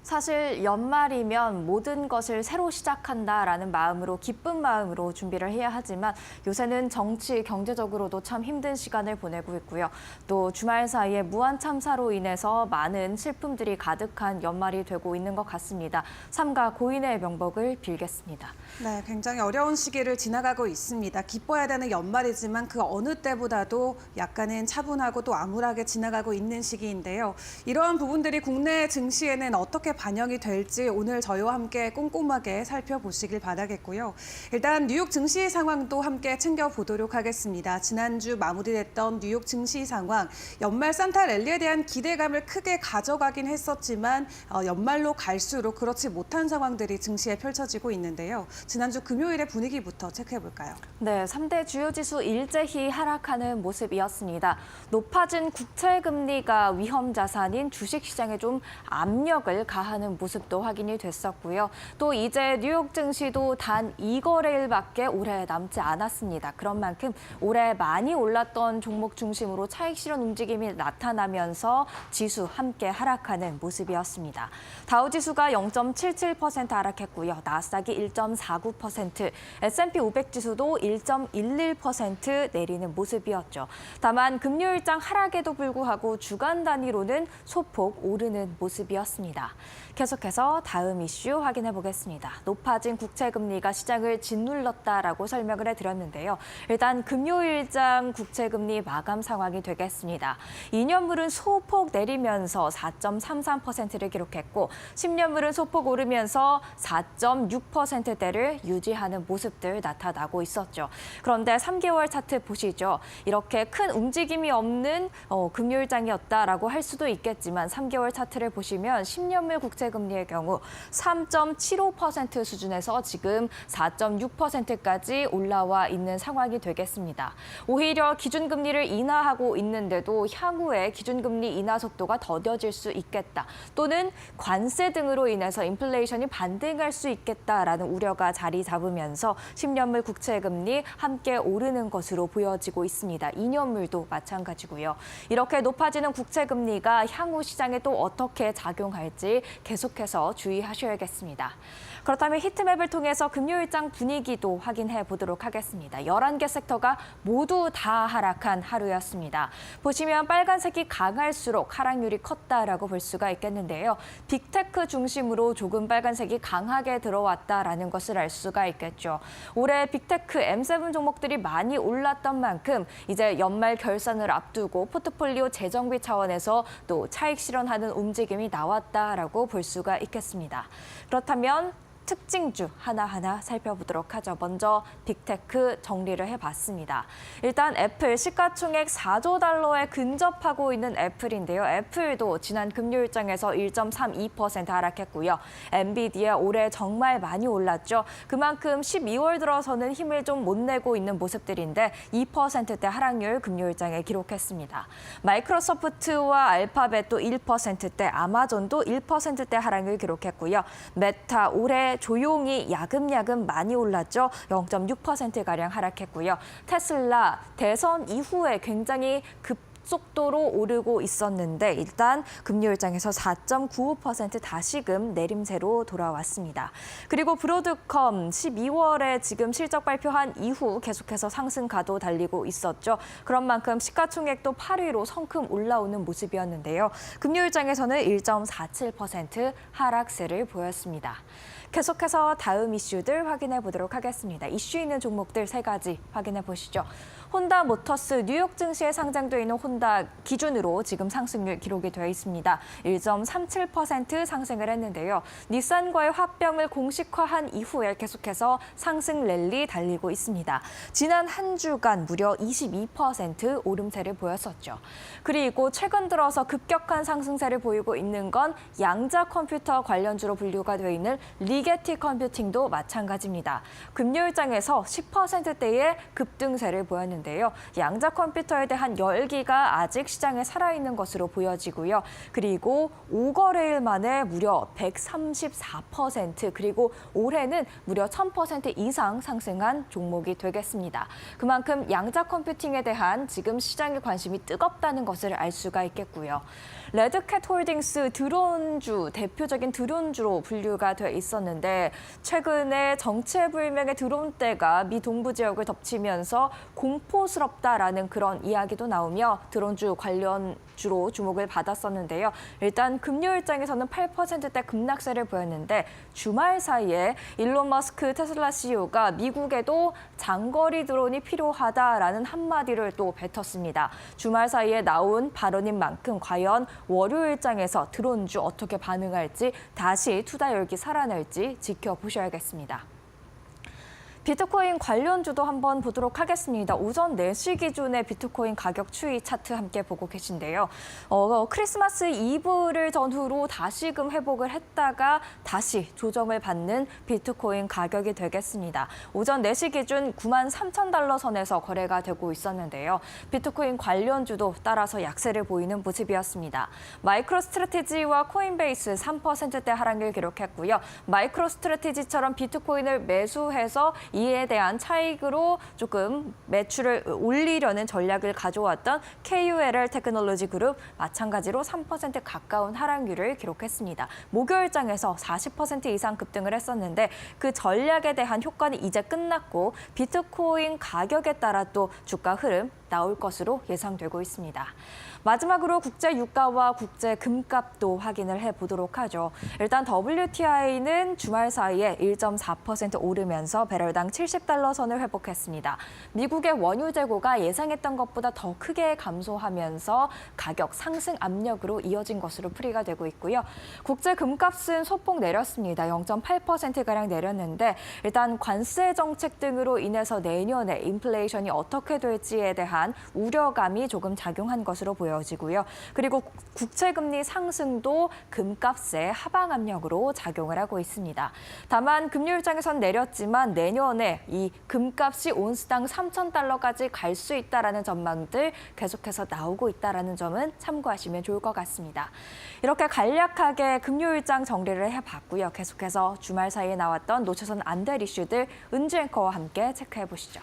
사실 연말이면 모든 것을 새로 시작한다라는 마음으로 기쁜 마음으로 준비를 해야 하지만 요새는 정치, 경제적으로도 참 힘든 시간을 보내고 있고요. 또 주말 사이에 무한 참사로 인해서 많은 슬픔들이 가득한 연말이 되고 있는 것 같습니다. 삼가 고인의 명복을 빌겠습니다. 네, 굉장히 어려운 시기를 지나가고 있습니다. 기뻐야 되는 연말이지만 그 어느 때보다도 약간은 차분하고 또 암울하게 지나가고 있는 시기인데요. 이러한 부분들이 국내 증시에는 어떻게 반영이 될지 오늘 저희와 함께 꼼꼼하게 살펴보시길 바라겠고요. 일단 뉴욕 증시 상황도 함께 챙겨보도록 하겠습니다. 지난주 마무리됐던 뉴욕 증시 상황, 연말 산타 랠리에 대한 기대감을 크게 가져가긴 했었지만 연말로 갈수록 그렇지 못한 상황들이 증시에 펼쳐지고 있는데요. 지난주 금요일의 분위기부터 체크해볼까요? 네, 3대 주요 지수 일제히 하락하는 모습이었습니다. 높아진 국채 금리가 위험 자산인 주식 시장에 좀 압력을 가하는 모습도 확인이 됐었고요. 또 이제 뉴욕 증시도 단 2거래일밖에 올해 남지 않았습니다. 그런 만큼 올해 많이 올랐던 종목 중심으로 차익 실현 움직임이 나타나면서 지수 함께 하락하는 모습이었습니다. 다우 지수가 0.77% 하락했고요. 나스닥이 1.49%, S&P 500 지수도 1.11% 내리는 모습이었죠. 다만 금요일장 하락에도 불구하고 주간 단위로는 소폭 오르는 모습이었습니다. 계속해서 다음 이슈 확인해 보겠습니다. 높아진 국채 금리가 시장을 짓눌렀다라고 설명을 해드렸는데요. 일단 금요일장 국채 금리 마감 상황이 되겠습니다. 2년물은 소폭 내리면서 4.33%를 기록했고 10년물은 소폭 오르면서 4.6%대를 유지하는 모습들 나타나고 있었죠. 그런데 3개월 차트 보시죠. 이렇게 큰 움직임이 없는 금요일장이었다라고 할 수도 있겠지만 3개월 차트를 보시면 10년물 국채 금리의 경우 3.75% 수준에서 지금 4.6%까지 올라와 있는 상황이 되겠습니다. 오히려 기준금리를 인하하고 있는데도 향후에 기준금리 인하 속도가 더뎌질 수 있겠다. 또는 관세 등으로 인해서 인플레이션이 반등할 수 있겠다라는 우려가 자리 잡으면서 10년물 국채 금리 함께 오르는 것으로 보여지고 있습니다. 2년물도 마찬가지고요. 이렇게 높아지는 국채 금리가 향후 시장에 또 어떻게 작용할지 계속해서 주의하셔야겠습니다. 그렇다면 히트맵을 통해서 금요일장 분위기도 확인해 보도록 하겠습니다. 11개 섹터가 모두 다 하락한 하루였습니다. 보시면 빨간색이 강할수록 하락률이 컸다라고 볼 수가 있겠는데요. 빅테크 중심으로 조금 빨간색이 강하게 들어왔다라는 것을 알 수가 있겠죠. 올해 빅테크 M7 종목들이 많이 올랐던 만큼 이제 연말 결산을 앞두고 포트폴리오 재정비 차원에서 또 차익 실현하는 움직임이 나왔다라고 볼 수가 있겠습니다. 그렇다면 특징주 하나하나 살펴보도록 하죠. 먼저 빅테크 정리를 해봤습니다. 일단 애플 시가총액 4조 달러에 근접하고 있는 애플인데요. 애플도 지난 금요일장에서 1.32% 하락했고요. 엔비디아 올해 정말 많이 올랐죠. 그만큼 12월 들어서는 힘을 좀 못 내고 있는 모습들인데 2%대 하락률 금요일장에 기록했습니다. 마이크로소프트와 알파벳도 1%대, 아마존도 1%대 하락을 기록했고요. 메타 올해 조용히 야금야금 많이 올랐죠. 0.6%가량 하락했고요. 테슬라 대선 이후에 굉장히 급속도로 오르고 있었는데 일단 금요일장에서 4.95% 다시금 내림세로 돌아왔습니다. 그리고 브로드컴 12월에 지금 실적 발표한 이후 계속해서 상승 가도 달리고 있었죠. 그런 만큼 시가총액도 8위로 성큼 올라오는 모습이었는데요. 금요일장에서는 1.47% 하락세를 보였습니다. 계속해서 다음 이슈들 확인해 보도록 하겠습니다. 이슈 있는 종목들 3가지 확인해 보시죠. 혼다 모터스 뉴욕 증시에 상장돼 있는 혼다 기준으로 지금 상승률 기록이 되어 있습니다. 1.37% 상승을 했는데요. 닛산과의 합병을 공식화한 이후에 계속해서 상승 랠리 달리고 있습니다. 지난 한 주간 무려 22% 오름세를 보였었죠. 그리고 최근 들어서 급격한 상승세를 보이고 있는 건 양자 컴퓨터 관련주로 분류가 되어 있는 리게티 컴퓨팅도 마찬가지입니다. 금요일장에서 10%대의 급등세를 보였는데 있었는데요. 양자 컴퓨터에 대한 열기가 아직 시장에 살아있는 것으로 보여지고요. 그리고 5거래일 만에 무려 134%, 그리고 올해는 무려 1000% 이상 상승한 종목이 되겠습니다. 그만큼 양자 컴퓨팅에 대한 지금 시장의 관심이 뜨겁다는 것을 알 수가 있겠고요. 레드캣 홀딩스 드론주, 대표적인 드론주로 분류가 돼 있었는데 최근에 정체불명의 드론떼가 미 동부 지역을 덮치면서 공포스럽다라는 그런 이야기도 나오며 드론주 관련주로 주목을 받았었는데요. 일단 금요 일장에서는 8%대 급락세를 보였는데 주말 사이에 일론 머스크 테슬라 CEO가 미국에도 장거리 드론이 필요하다라는 한마디를 또 뱉었습니다. 주말 사이에 나온 발언인 만큼 과연 월요일장에서 드론주 어떻게 반응할지, 다시 투자 열기 살아날지 지켜보셔야겠습니다. 비트코인 관련주도 한번 보도록 하겠습니다. 오전 4시 기준의 비트코인 가격 추이 차트 함께 보고 계신데요. 크리스마스 이브를 전후로 다시금 회복을 했다가 다시 조정을 받는 비트코인 가격이 되겠습니다. 오전 4시 기준 93,000달러 선에서 거래가 되고 있었는데요. 비트코인 관련주도 따라서 약세를 보이는 모습이었습니다. 마이크로 스트래티지와 코인베이스 3%대 하락을 기록했고요. 마이크로 스트래티지처럼 비트코인을 매수해서 이에 대한 차익으로 조금 매출을 올리려는 전략을 가져왔던 KULR 테크놀로지 그룹 마찬가지로 3% 가까운 하락률을 기록했습니다. 목요일장에서 40% 이상 급등을 했었는데 그 전략에 대한 효과는 이제 끝났고 비트코인 가격에 따라 또 주가 흐름 나올 것으로 예상되고 있습니다. 마지막으로 국제 유가와 국제 금값도 확인을 해보도록 하죠. 일단 WTI는 주말 사이에 1.4% 오르면서 배럴당 70달러 선을 회복했습니다. 미국의 원유 재고가 예상했던 것보다 더 크게 감소하면서 가격 상승 압력으로 이어진 것으로 풀이가 되고 있고요. 국제 금값은 소폭 내렸습니다. 0.8%가량 내렸는데 일단 관세 정책 등으로 인해서 내년에 인플레이션이 어떻게 될지에 대한 우려감이 조금 작용한 것으로 보여지고요. 그리고 국채금리 상승도 금값의 하방 압력으로 작용을 하고 있습니다. 다만 금요일장에선 내렸지만 내년에 이 금값이 온스당 3,000달러까지 갈 수 있다라는 전망들 계속해서 나오고 있다라는 점은 참고하시면 좋을 것 같습니다. 이렇게 간략하게 금요일장 정리를 해봤고요. 계속해서 주말 사이에 나왔던 노초선 안될 이슈들 은지 앵커와 함께 체크해 보시죠.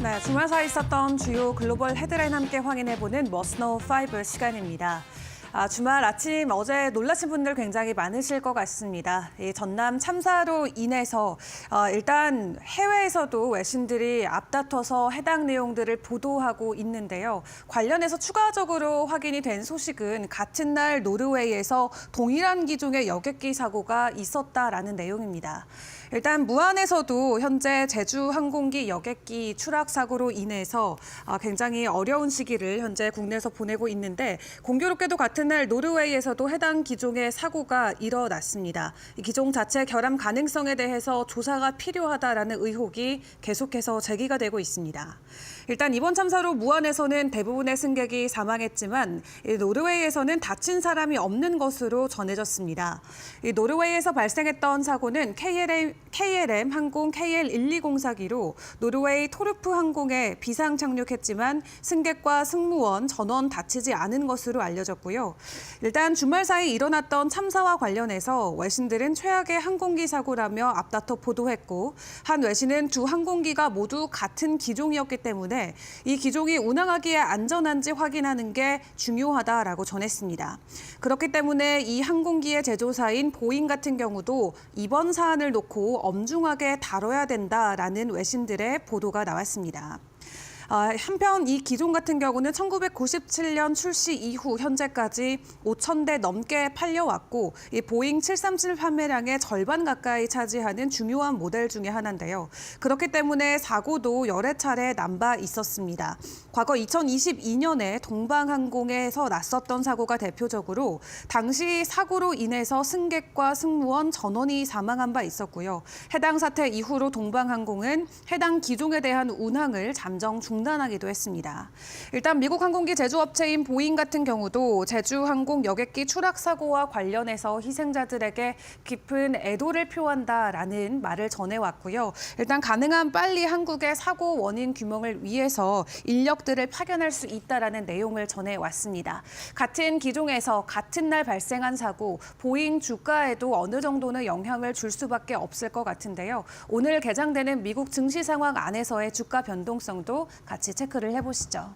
네, 주말 사이 있었던 주요 글로벌 헤드라인 함께 확인해보는 머스노우 5 시간입니다. 주말 아침 어제 놀라신 분들 굉장히 많으실 것 같습니다. 이 전남 참사로 인해서 일단 해외에서도 외신들이 앞다퉈서 해당 내용들을 보도하고 있는데요. 관련해서 추가적으로 확인이 된 소식은 같은 날 노르웨이에서 동일한 기종의 여객기 사고가 있었다라는 내용입니다. 일단 무안에서도 현재 제주 항공기 여객기 추락 사고로 인해서 굉장히 어려운 시기를 현재 국내에서 보내고 있는데 공교롭게도 같은 날 노르웨이에서도 해당 기종의 사고가 일어났습니다. 이 기종 자체 결함 가능성에 대해서 조사가 필요하다라는 의혹이 계속해서 제기가 되고 있습니다. 일단 이번 참사로 무안에서는 대부분의 승객이 사망했지만 노르웨이에서는 다친 사람이 없는 것으로 전해졌습니다. 노르웨이에서 발생했던 사고는 KLM 항공 KL1204기로 노르웨이 토르프 항공에 비상 착륙했지만 승객과 승무원, 전원 다치지 않은 것으로 알려졌고요. 일단 주말 사이 일어났던 참사와 관련해서 외신들은 최악의 항공기 사고라며 앞다퉈 보도했고, 한 외신은 두 항공기가 모두 같은 기종이었기 때문에 이 기종이 운항하기에 안전한지 확인하는 게 중요하다라고 전했습니다. 그렇기 때문에 이 항공기의 제조사인 보잉 같은 경우도 이번 사안을 놓고 엄중하게 다뤄야 된다라는 외신들의 보도가 나왔습니다. 한편 이 기종 같은 경우는 1997년 출시 이후 현재까지 5,000대 넘게 팔려왔고, 이 보잉 737 판매량의 절반 가까이 차지하는 중요한 모델 중에 하나인데요. 그렇기 때문에 사고도 여러 차례 난 바 있었습니다. 과거 2022년에 동방항공에서 났었던 사고가 대표적으로 당시 사고로 인해서 승객과 승무원 전원이 사망한 바 있었고요. 해당 사태 이후로 동방항공은 해당 기종에 대한 운항을 잠정 중단하기도 했습니다. 일단 미국 항공기 제조업체인 보잉 같은 경우도 제주항공 여객기 추락 사고와 관련해서 희생자들에게 깊은 애도를 표한다라는 말을 전해왔고요. 일단 가능한 빨리 한국의 사고 원인 규명을 위해서 인력들을 파견할 수 있다라는 내용을 전해왔습니다. 같은 기종에서 같은 날 발생한 사고, 보잉 주가에도 어느 정도는 영향을 줄 수밖에 없을 것 같은데요. 오늘 개장되는 미국 증시 상황 안에서의 주가 변동성도 같이 체크를 해보시죠.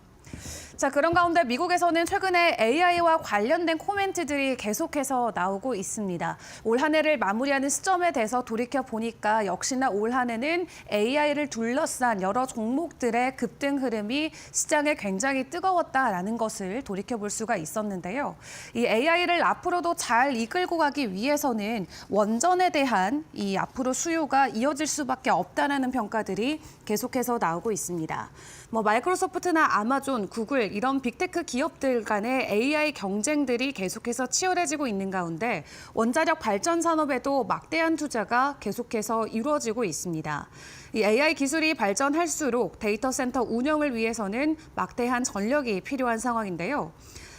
자, 그런 가운데 미국에서는 최근에 AI와 관련된 코멘트들이 계속해서 나오고 있습니다. 올 한 해를 마무리하는 시점에 대해서 돌이켜 보니까 역시나 올 한 해는 AI를 둘러싼 여러 종목들의 급등 흐름이 시장에 굉장히 뜨거웠다라는 것을 돌이켜 볼 수가 있었는데요. 이 AI를 앞으로도 잘 이끌고 가기 위해서는 원전에 대한 이 앞으로 수요가 이어질 수밖에 없다라는 평가들이 계속해서 나오고 있습니다. 마이크로소프트나 아마존, 구글 이런 빅테크 기업들 간의 AI 경쟁들이 계속해서 치열해지고 있는 가운데 원자력 발전 산업에도 막대한 투자가 계속해서 이루어지고 있습니다. 이 AI 기술이 발전할수록 데이터 센터 운영을 위해서는 막대한 전력이 필요한 상황인데요.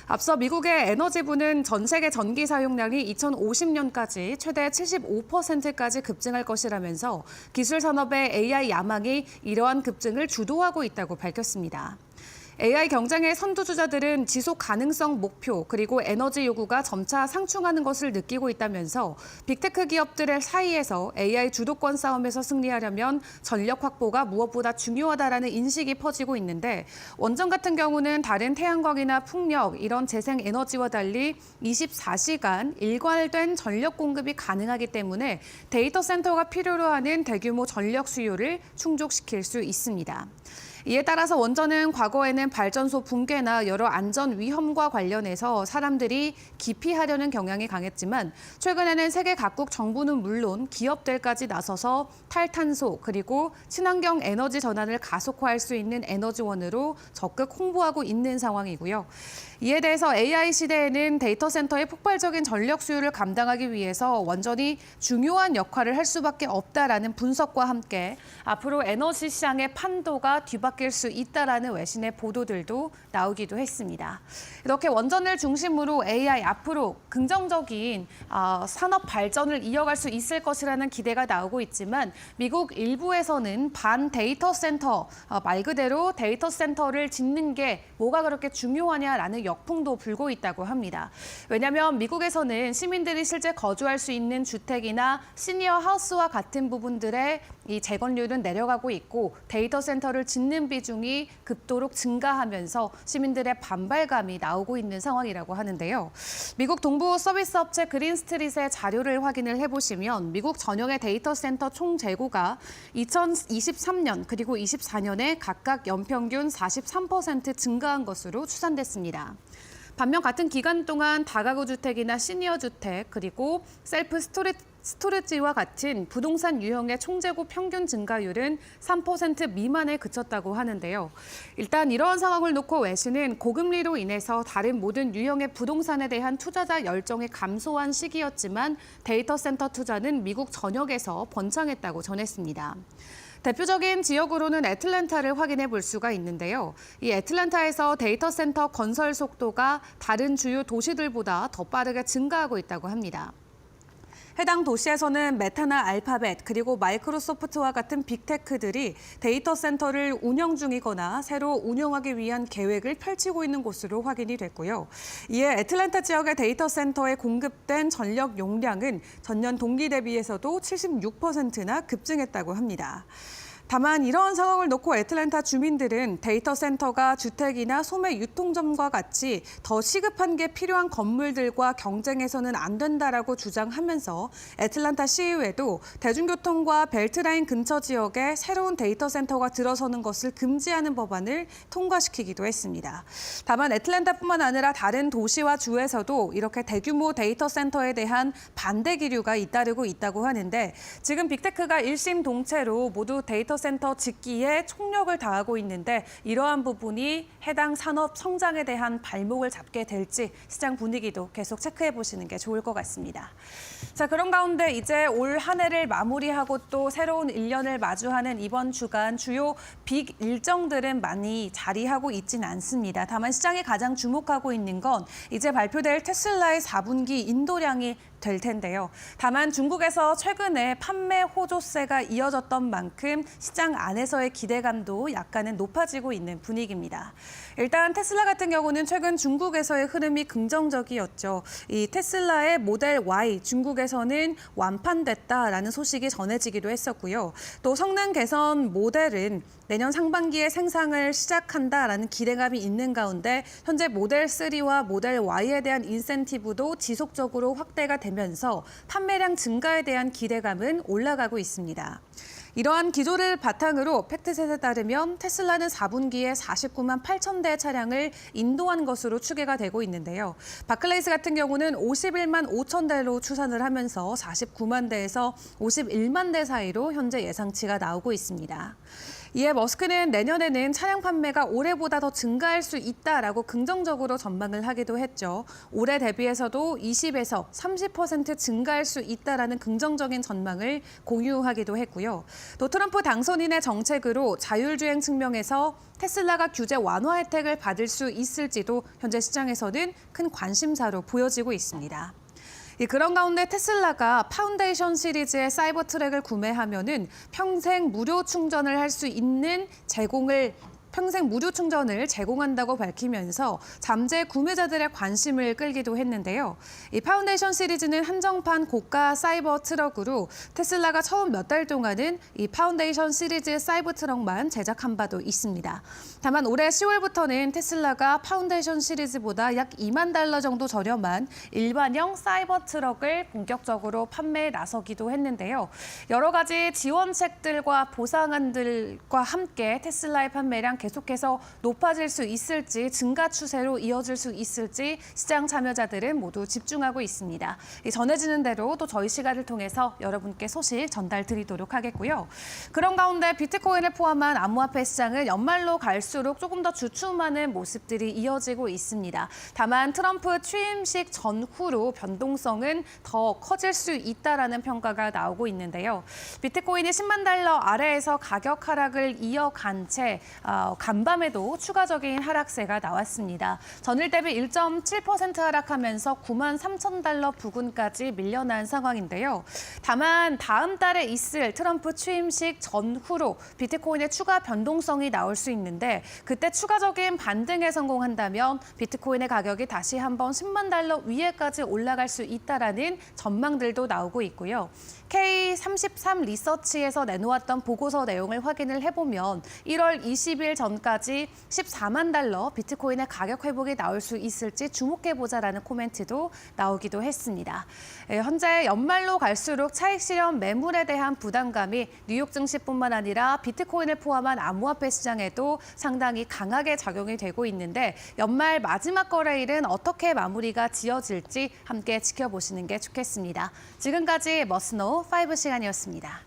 앞서 미국의 에너지부는 전 세계 전기 사용량이 2050년까지 최대 75%까지 급증할 것이라면서 기술 산업의 AI 야망이 이러한 급증을 주도하고 있다고 밝혔습니다. AI 경쟁의 선두주자들은 지속 가능성 목표 그리고 에너지 요구가 점차 상충하는 것을 느끼고 있다면서 빅테크 기업들의 사이에서 AI 주도권 싸움에서 승리하려면 전력 확보가 무엇보다 중요하다라는 인식이 퍼지고 있는데, 원전 같은 경우는 다른 태양광이나 풍력 이런 재생 에너지와 달리 24시간 일괄된 전력 공급이 가능하기 때문에 데이터 센터가 필요로 하는 대규모 전력 수요를 충족시킬 수 있습니다. 이에 따라서 원전은 과거에는 발전소 붕괴나 여러 안전 위험과 관련해서 사람들이 기피하려는 경향이 강했지만, 최근에는 세계 각국 정부는 물론 기업들까지 나서서 탈탄소 그리고 친환경 에너지 전환을 가속화할 수 있는 에너지원으로 적극 홍보하고 있는 상황이고요. 이에 대해서 AI 시대에는 데이터 센터의 폭발적인 전력 수요를 감당하기 위해서 원전이 중요한 역할을 할 수밖에 없다라는 분석과 함께 앞으로 에너지 시장의 판도가 뒤바뀔 수 있다라는 외신의 보도들도 나오기도 했습니다. 이렇게 원전을 중심으로 AI 앞으로 긍정적인 산업 발전을 이어갈 수 있을 것이라는 기대가 나오고 있지만, 미국 일부에서는 반 데이터 센터, 말 그대로 데이터 센터를 짓는 게 뭐가 그렇게 중요하냐라는 역풍도 불고 있다고 합니다. 왜냐하면 미국에서는 시민들이 실제 거주할 수 있는 주택이나 시니어 하우스와 같은 부분들의 이 재건율은 내려가고 있고, 데이터 센터를 짓는 비중이 급도록 증가하면서 시민들의 반발감이 나오고 있는 상황이라고 하는데요. 미국 동부 서비스 업체 그린스트릿의 자료를 확인을 해보시면 미국 전역의 데이터 센터 총 재고가 2023년 그리고 24년에 각각 연평균 43% 증가한 것으로 추산됐습니다. 반면 같은 기간 동안 다가구 주택이나 시니어 주택 그리고 셀프 스토리지와 같은 부동산 유형의 총재고 평균 증가율은 3% 미만에 그쳤다고 하는데요. 일단 이러한 상황을 놓고 외신은 고금리로 인해서 다른 모든 유형의 부동산에 대한 투자자 열정이 감소한 시기였지만 데이터 센터 투자는 미국 전역에서 번창했다고 전했습니다. 대표적인 지역으로는 애틀랜타를 확인해 볼 수가 있는데요. 이 애틀랜타에서 데이터 센터 건설 속도가 다른 주요 도시들보다 더 빠르게 증가하고 있다고 합니다. 해당 도시에서는 메타나 알파벳 그리고 마이크로소프트와 같은 빅테크들이 데이터 센터를 운영 중이거나 새로 운영하기 위한 계획을 펼치고 있는 곳으로 확인이 됐고요. 이에 애틀랜타 지역의 데이터 센터에 공급된 전력 용량은 전년 동기 대비해서도 76%나 급증했다고 합니다. 다만 이러한 상황을 놓고 애틀랜타 주민들은 데이터 센터가 주택이나 소매 유통점과 같이 더 시급한 게 필요한 건물들과 경쟁해서는 안 된다라고 주장하면서 애틀랜타 시의회도 대중교통과 벨트라인 근처 지역에 새로운 데이터 센터가 들어서는 것을 금지하는 법안을 통과시키기도 했습니다. 다만 애틀랜타뿐만 아니라 다른 도시와 주에서도 이렇게 대규모 데이터 센터에 대한 반대 기류가 잇따르고 있다고 하는데 지금 빅테크가 일심동체로 모두 데이터 센터 짓기에 총력을 다하고 있는데 이러한 부분이 해당 산업 성장에 대한 발목을 잡게 될지 시장 분위기도 계속 체크해 보시는 게 좋을 것 같습니다. 자, 그런 가운데 이제 올 한 해를 마무리하고 또 새로운 1년을 마주하는 이번 주간 주요 빅 일정들은 많이 자리하고 있진 않습니다. 다만 시장이 가장 주목하고 있는 건 이제 발표될 테슬라의 4분기 인도량이 될 텐데요. 다만 중국에서 최근에 판매 호조세가 이어졌던 만큼 시장 안에서의 기대감도 약간은 높아지고 있는 분위기입니다. 일단 테슬라 같은 경우는 최근 중국에서의 흐름이 긍정적이었죠. 이 테슬라의 모델 Y 중국에서는 완판됐다라는 소식이 전해지기도 했었고요. 또 성능 개선 모델은 내년 상반기에 생산을 시작한다라는 기대감이 있는 가운데 현재 모델 3와 모델 Y에 대한 인센티브도 지속적으로 확대가 되면서 판매량 증가에 대한 기대감은 올라가고 있습니다. 이러한 기조를 바탕으로 팩트셋에 따르면 테슬라는 4분기에 49만 8천 대의 차량을 인도한 것으로 추계가 되고 있는데요. 바클레이스 같은 경우는 51만 5천 대로 추산을 하면서 49만 대에서 51만 대 사이로 현재 예상치가 나오고 있습니다. 이에 머스크는 내년에는 차량 판매가 올해보다 더 증가할 수 있다라고 긍정적으로 전망을 하기도 했죠. 올해 대비해서도 20에서 30% 증가할 수 있다라는 긍정적인 전망을 공유하기도 했고요. 또 트럼프 당선인의 정책으로 자율주행 측면에서 테슬라가 규제 완화 혜택을 받을 수 있을지도 현재 시장에서는 큰 관심사로 보여지고 있습니다. 그런 가운데 테슬라가 파운데이션 시리즈의 사이버 트랙을 구매하면은 평생 무료 충전을 할 수 있는 평생 무료 충전을 제공한다고 밝히면서 잠재 구매자들의 관심을 끌기도 했는데요. 이 파운데이션 시리즈는 한정판 고가 사이버 트럭으로 테슬라가 처음 몇 달 동안은 이 파운데이션 시리즈 사이버 트럭만 제작한 바도 있습니다. 다만 올해 10월부터는 테슬라가 파운데이션 시리즈보다 약 $2만 정도 저렴한 일반형 사이버 트럭을 본격적으로 판매에 나서기도 했는데요. 여러 가지 지원책들과 보상안들과 함께 테슬라의 판매량 계속해서 높아질 수 있을지 증가 추세로 이어질 수 있을지 시장 참여자들은 모두 집중하고 있습니다. 전해지는 대로 또 저희 시간을 통해서 여러분께 소식 전달 드리도록 하겠고요. 그런 가운데 비트코인을 포함한 암호화폐 시장은 연말로 갈수록 조금 더 주춤하는 모습들이 이어지고 있습니다. 다만 트럼프 취임식 전후로 변동성은 더 커질 수 있다라는 평가가 나오고 있는데요. 비트코인이 $10만 아래에서 가격 하락을 이어간 채 간밤에도 추가적인 하락세가 나왔습니다. 전일 대비 1.7% 하락하면서 $9만 3천 부근까지 밀려난 상황인데요. 다만 다음 달에 있을 트럼프 취임식 전후로 비트코인의 추가 변동성이 나올 수 있는데 그때 추가적인 반등에 성공한다면 비트코인의 가격이 다시 한번 $10만 위에까지 올라갈 수 있다라는 전망들도 나오고 있고요. K33 리서치에서 내놓았던 보고서 내용을 확인을 해보면 1월 20일 전까지 $14만 비트코인의 가격 회복이 나올 수 있을지 주목해보자라는 코멘트도 나오기도 했습니다. 현재 연말로 갈수록 차익 실현 매물에 대한 부담감이 뉴욕 증시뿐만 아니라 비트코인을 포함한 암호화폐 시장에도 상당히 강하게 작용이 되고 있는데 연말 마지막 거래일은 어떻게 마무리가 지어질지 함께 지켜보시는 게 좋겠습니다. 지금까지 머스노 5 시간이었습니다.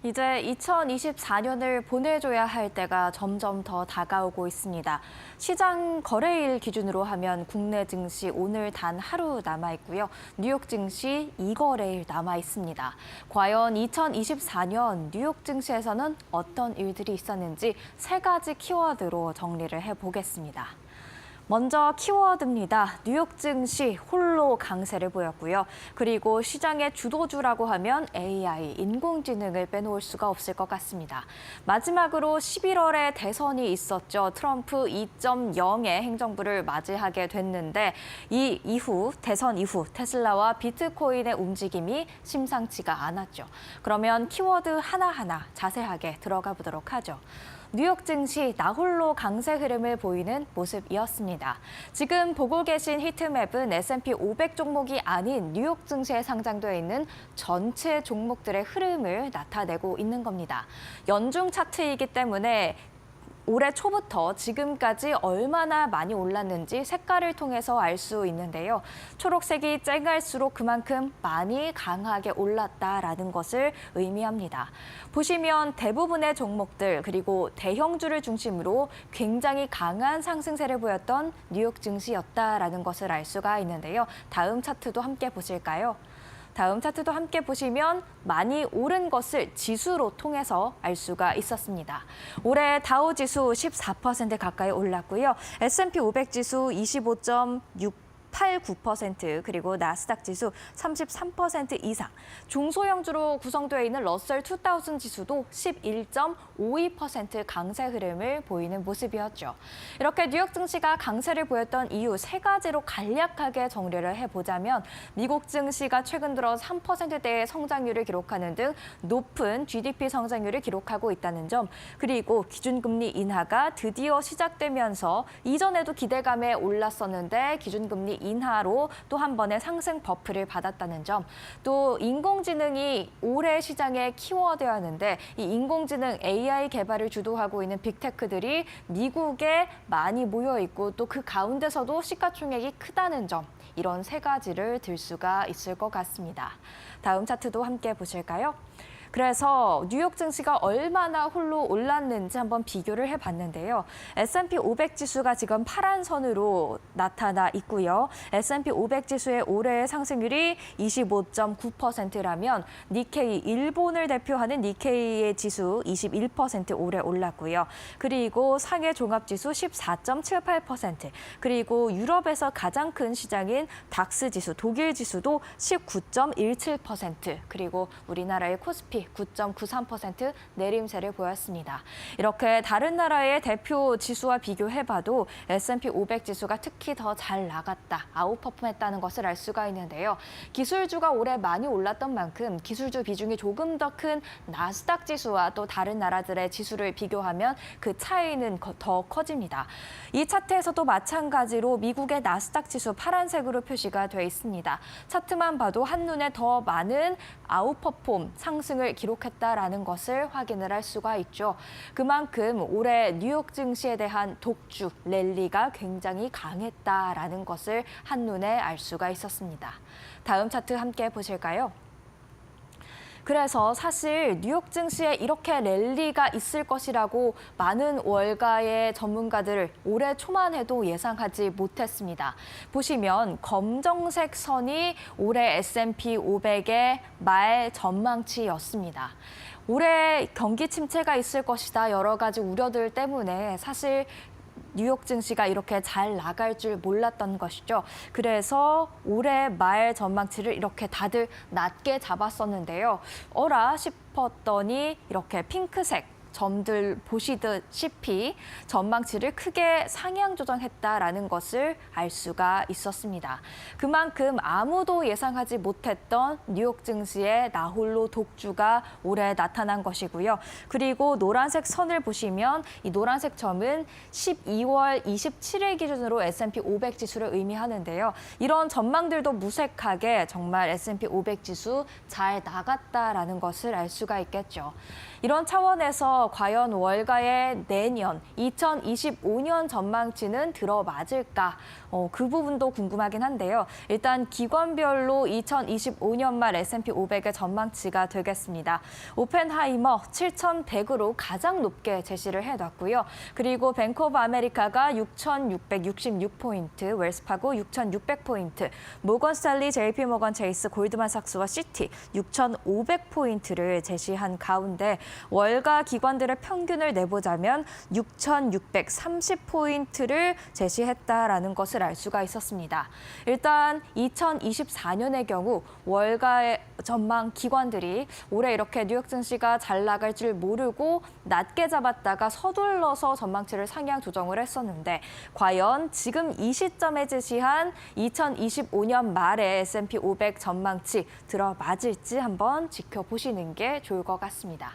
이제 2024년을 보내줘야 할 때가 점점 더 다가오고 있습니다. 시장 거래일 기준으로 하면 국내 증시 오늘 단 하루 남아 있고요. 뉴욕 증시 2거래일 남아 있습니다. 과연 2024년 뉴욕 증시에서는 어떤 일들이 있었는지 3가지 키워드로 정리를 해보겠습니다. 먼저 키워드입니다. 뉴욕 증시 홀로 강세를 보였고요. 그리고 시장의 주도주라고 하면 AI, 인공지능을 빼놓을 수가 없을 것 같습니다. 마지막으로 11월에 대선이 있었죠. 트럼프 2.0의 행정부를 맞이하게 됐는데 이 이후, 대선 이후 테슬라와 비트코인의 움직임이 심상치가 않았죠. 그러면 키워드 하나하나 자세하게 들어가 보도록 하죠. 뉴욕 증시 나홀로 강세 흐름을 보이는 모습이었습니다. 지금 보고 계신 히트맵은 S&P 500 종목이 아닌 뉴욕 증시에 상장되어 있는 전체 종목들의 흐름을 나타내고 있는 겁니다. 연중 차트이기 때문에 올해 초부터 지금까지 얼마나 많이 올랐는지 색깔을 통해서 알 수 있는데요. 초록색이 쨍할수록 그만큼 많이 강하게 올랐다라는 것을 의미합니다. 보시면 대부분의 종목들 그리고 대형주를 중심으로 굉장히 강한 상승세를 보였던 뉴욕 증시였다라는 것을 알 수가 있는데요. 다음 차트도 함께 보실까요? 다음 차트도 함께 보시면 많이 오른 것을 지수로 통해서 알 수가 있었습니다. 올해 다우 지수 14% 가까이 올랐고요. S&P 500 지수 25.89% 그리고 나스닥 지수 33% 이상, 중소형주로 구성되어 있는 러셀 2000 지수도 11.52% 강세 흐름을 보이는 모습이었죠. 이렇게 뉴욕 증시가 강세를 보였던 이유 3가지로 간략하게 정리를 해보자면 미국 증시가 최근 들어 3%대의 성장률을 기록하는 등 높은 GDP 성장률을 기록하고 있다는 점, 그리고 기준금리 인하가 드디어 시작되면서 이전에도 기대감에 올랐었는데 기준금리 인하로 또 한 번의 상승 버프를 받았다는 점, 또 인공지능이 올해 시장의 키워드였는데 이 인공지능 AI 개발을 주도하고 있는 빅테크들이 미국에 많이 모여 있고 또 그 가운데서도 시가총액이 크다는 점, 이런 3가지를 들 수가 있을 것 같습니다. 다음 차트도 함께 보실까요? 그래서 뉴욕 증시가 얼마나 홀로 올랐는지 한번 비교를 해봤는데요. S&P 500 지수가 지금 파란 선으로 나타나 있고요. S&P 500 지수의 올해의 상승률이 25.9%라면 니케이, 일본을 대표하는 니케이의 지수 21% 올해 올랐고요. 그리고 상해 종합지수 14.78%, 그리고 유럽에서 가장 큰 시장인 닥스 지수, 독일 지수도 19.17%, 그리고 우리나라의 코스피 9.93% 내림세를 보였습니다. 이렇게 다른 나라의 대표 지수와 비교해봐도 S&P 500 지수가 특히 더 잘 나갔다, 아웃퍼폼했다는 것을 알 수가 있는데요. 기술주가 올해 많이 올랐던 만큼 기술주 비중이 조금 더 큰 나스닥 지수와 또 다른 나라들의 지수를 비교하면 그 차이는 더 커집니다. 이 차트에서도 마찬가지로 미국의 나스닥 지수 파란색으로 표시가 돼 있습니다. 차트만 봐도 한눈에 더 많은 아웃퍼폼 상승을 기록했다라는 것을 확인을 할 수가 있죠. 그만큼 올해 뉴욕 증시에 대한 독주, 랠리가 굉장히 강했다라는 것을 한눈에 알 수가 있었습니다. 다음 차트 함께 보실까요? 그래서 사실 뉴욕 증시에 이렇게 랠리가 있을 것이라고 많은 월가의 전문가들을 올해 초만 해도 예상하지 못했습니다. 보시면 검정색 선이 올해 S&P 500의 말 전망치였습니다. 올해 경기 침체가 있을 것이다, 여러 가지 우려들 때문에 사실 뉴욕 증시가 이렇게 잘 나갈 줄 몰랐던 것이죠. 그래서 올해 말 전망치를 이렇게 다들 낮게 잡았었는데요. 어라 싶었더니 이렇게 핑크색 점들 보시다시피 전망치를 크게 상향 조정했다라는 것을 알 수가 있었습니다. 그만큼 아무도 예상하지 못했던 뉴욕 증시의 나홀로 독주가 올해 나타난 것이고요. 그리고 노란색 선을 보시면 이 노란색 점은 12월 27일 기준으로 S&P 500 지수를 의미하는데요. 이런 전망들도 무색하게 정말 S&P 500 지수 잘 나갔다라는 것을 알 수가 있겠죠. 이런 차원에서 이어서 과연 월가의 내년 2025년 전망치는 들어맞을까? 그 부분도 궁금하긴 한데요. 일단 기관별로 2025년 말 S&P 500의 전망치가 되겠습니다. 오펜하이머 7,100으로 가장 높게 제시를 해놨고요. 그리고 뱅크 오브 아메리카가 6,666포인트, 웰스파고 6,600포인트, 모건 스탠리, JP 모건 체이스, 골드만삭스와 시티 6,500포인트를 제시한 가운데 월가 기관들의 평균을 내보자면 6,630포인트를 제시했다라는 것을 알 수가 있었습니다. 일단 2024년의 경우 월가의 전망 기관들이 올해 이렇게 뉴욕 증시가 잘 나갈 줄 모르고 낮게 잡았다가 서둘러서 전망치를 상향 조정을 했었는데 과연 지금 이 시점에 제시한 2025년 말에 S&P 500 전망치 들어맞을지 한번 지켜보시는 게 좋을 것 같습니다.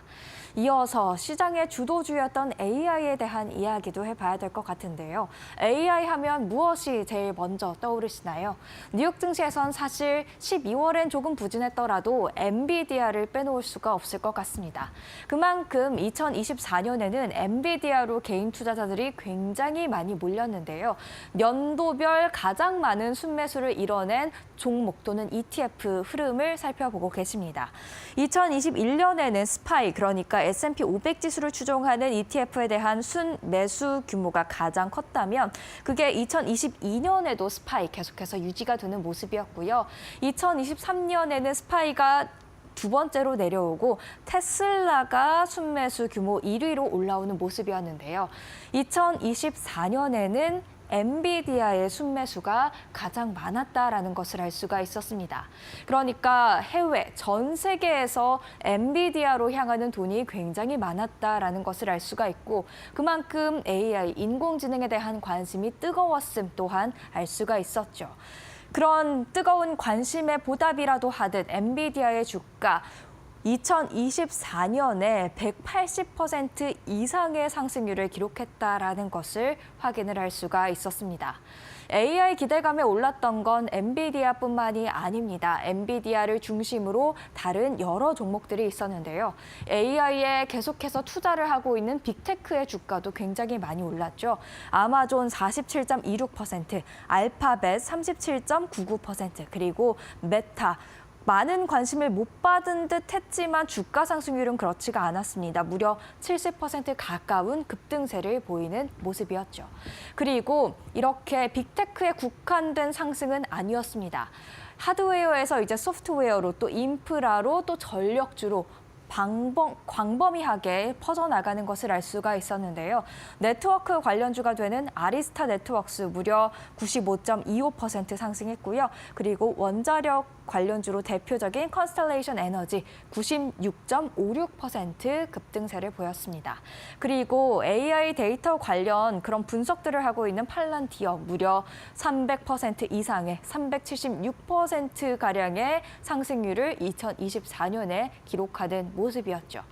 이어서 시장의 주도주였던 AI에 대한 이야기도 해봐야 될 것 같은데요. AI 하면 무엇이 제일 먼저 떠오르시나요? 뉴욕 증시에선 사실 12월엔 조금 부진했더라도 엔비디아를 빼놓을 수가 없을 것 같습니다. 그만큼 2024년에는 엔비디아로 개인 투자자들이 굉장히 많이 몰렸는데요. 연도별 가장 많은 순매수를 이뤄낸 종목 또는 ETF 흐름을 살펴보고 계십니다. 2021년에는 스파이, 그러니까 S&P 500 지수를 추종하는 ETF에 대한 순매수 규모가 가장 컸다면 그게 2022년에도 스파이 계속해서 유지가 되는 모습이었고요. 2023년에는 스파이가 두 번째로 내려오고 테슬라가 순매수 규모 1위로 올라오는 모습이었는데요. 2024년에는 엔비디아의 순매수가 가장 많았다라는 것을 알 수가 있었습니다. 그러니까 해외, 전 세계에서 엔비디아로 향하는 돈이 굉장히 많았다라는 것을 알 수가 있고 그만큼 AI, 인공지능에 대한 관심이 뜨거웠음 또한 알 수가 있었죠. 그런 뜨거운 관심의 보답이라도 하듯 엔비디아의 주가 2024년에 180% 이상의 상승률을 기록했다라는 것을 확인을 할 수가 있었습니다. AI 기대감에 올랐던 건 엔비디아뿐만이 아닙니다. 엔비디아를 중심으로 다른 여러 종목들이 있었는데요. AI에 계속해서 투자를 하고 있는 빅테크의 주가도 굉장히 많이 올랐죠. 아마존 47.26%, 알파벳 37.99%, 그리고 메타 많은 관심을 못 받은 듯 했지만 주가 상승률은 그렇지가 않았습니다. 무려 70% 가까운 급등세를 보이는 모습이었죠. 그리고 이렇게 빅테크에 국한된 상승은 아니었습니다. 하드웨어에서 이제 소프트웨어로 또 인프라로 또 전력주로 광범위하게 퍼져나가는 것을 알 수가 있었는데요. 네트워크 관련주가 되는 아리스타 네트워크스 무려 95.25% 상승했고요. 그리고 원자력 관련주로 대표적인 컨스텔레이션 에너지 96.56% 급등세를 보였습니다. 그리고 AI 데이터 관련 그런 분석들을 하고 있는 팔란티어 무려 300% 이상의 376%가량의 상승률을 2024년에 기록하는 모습이었죠.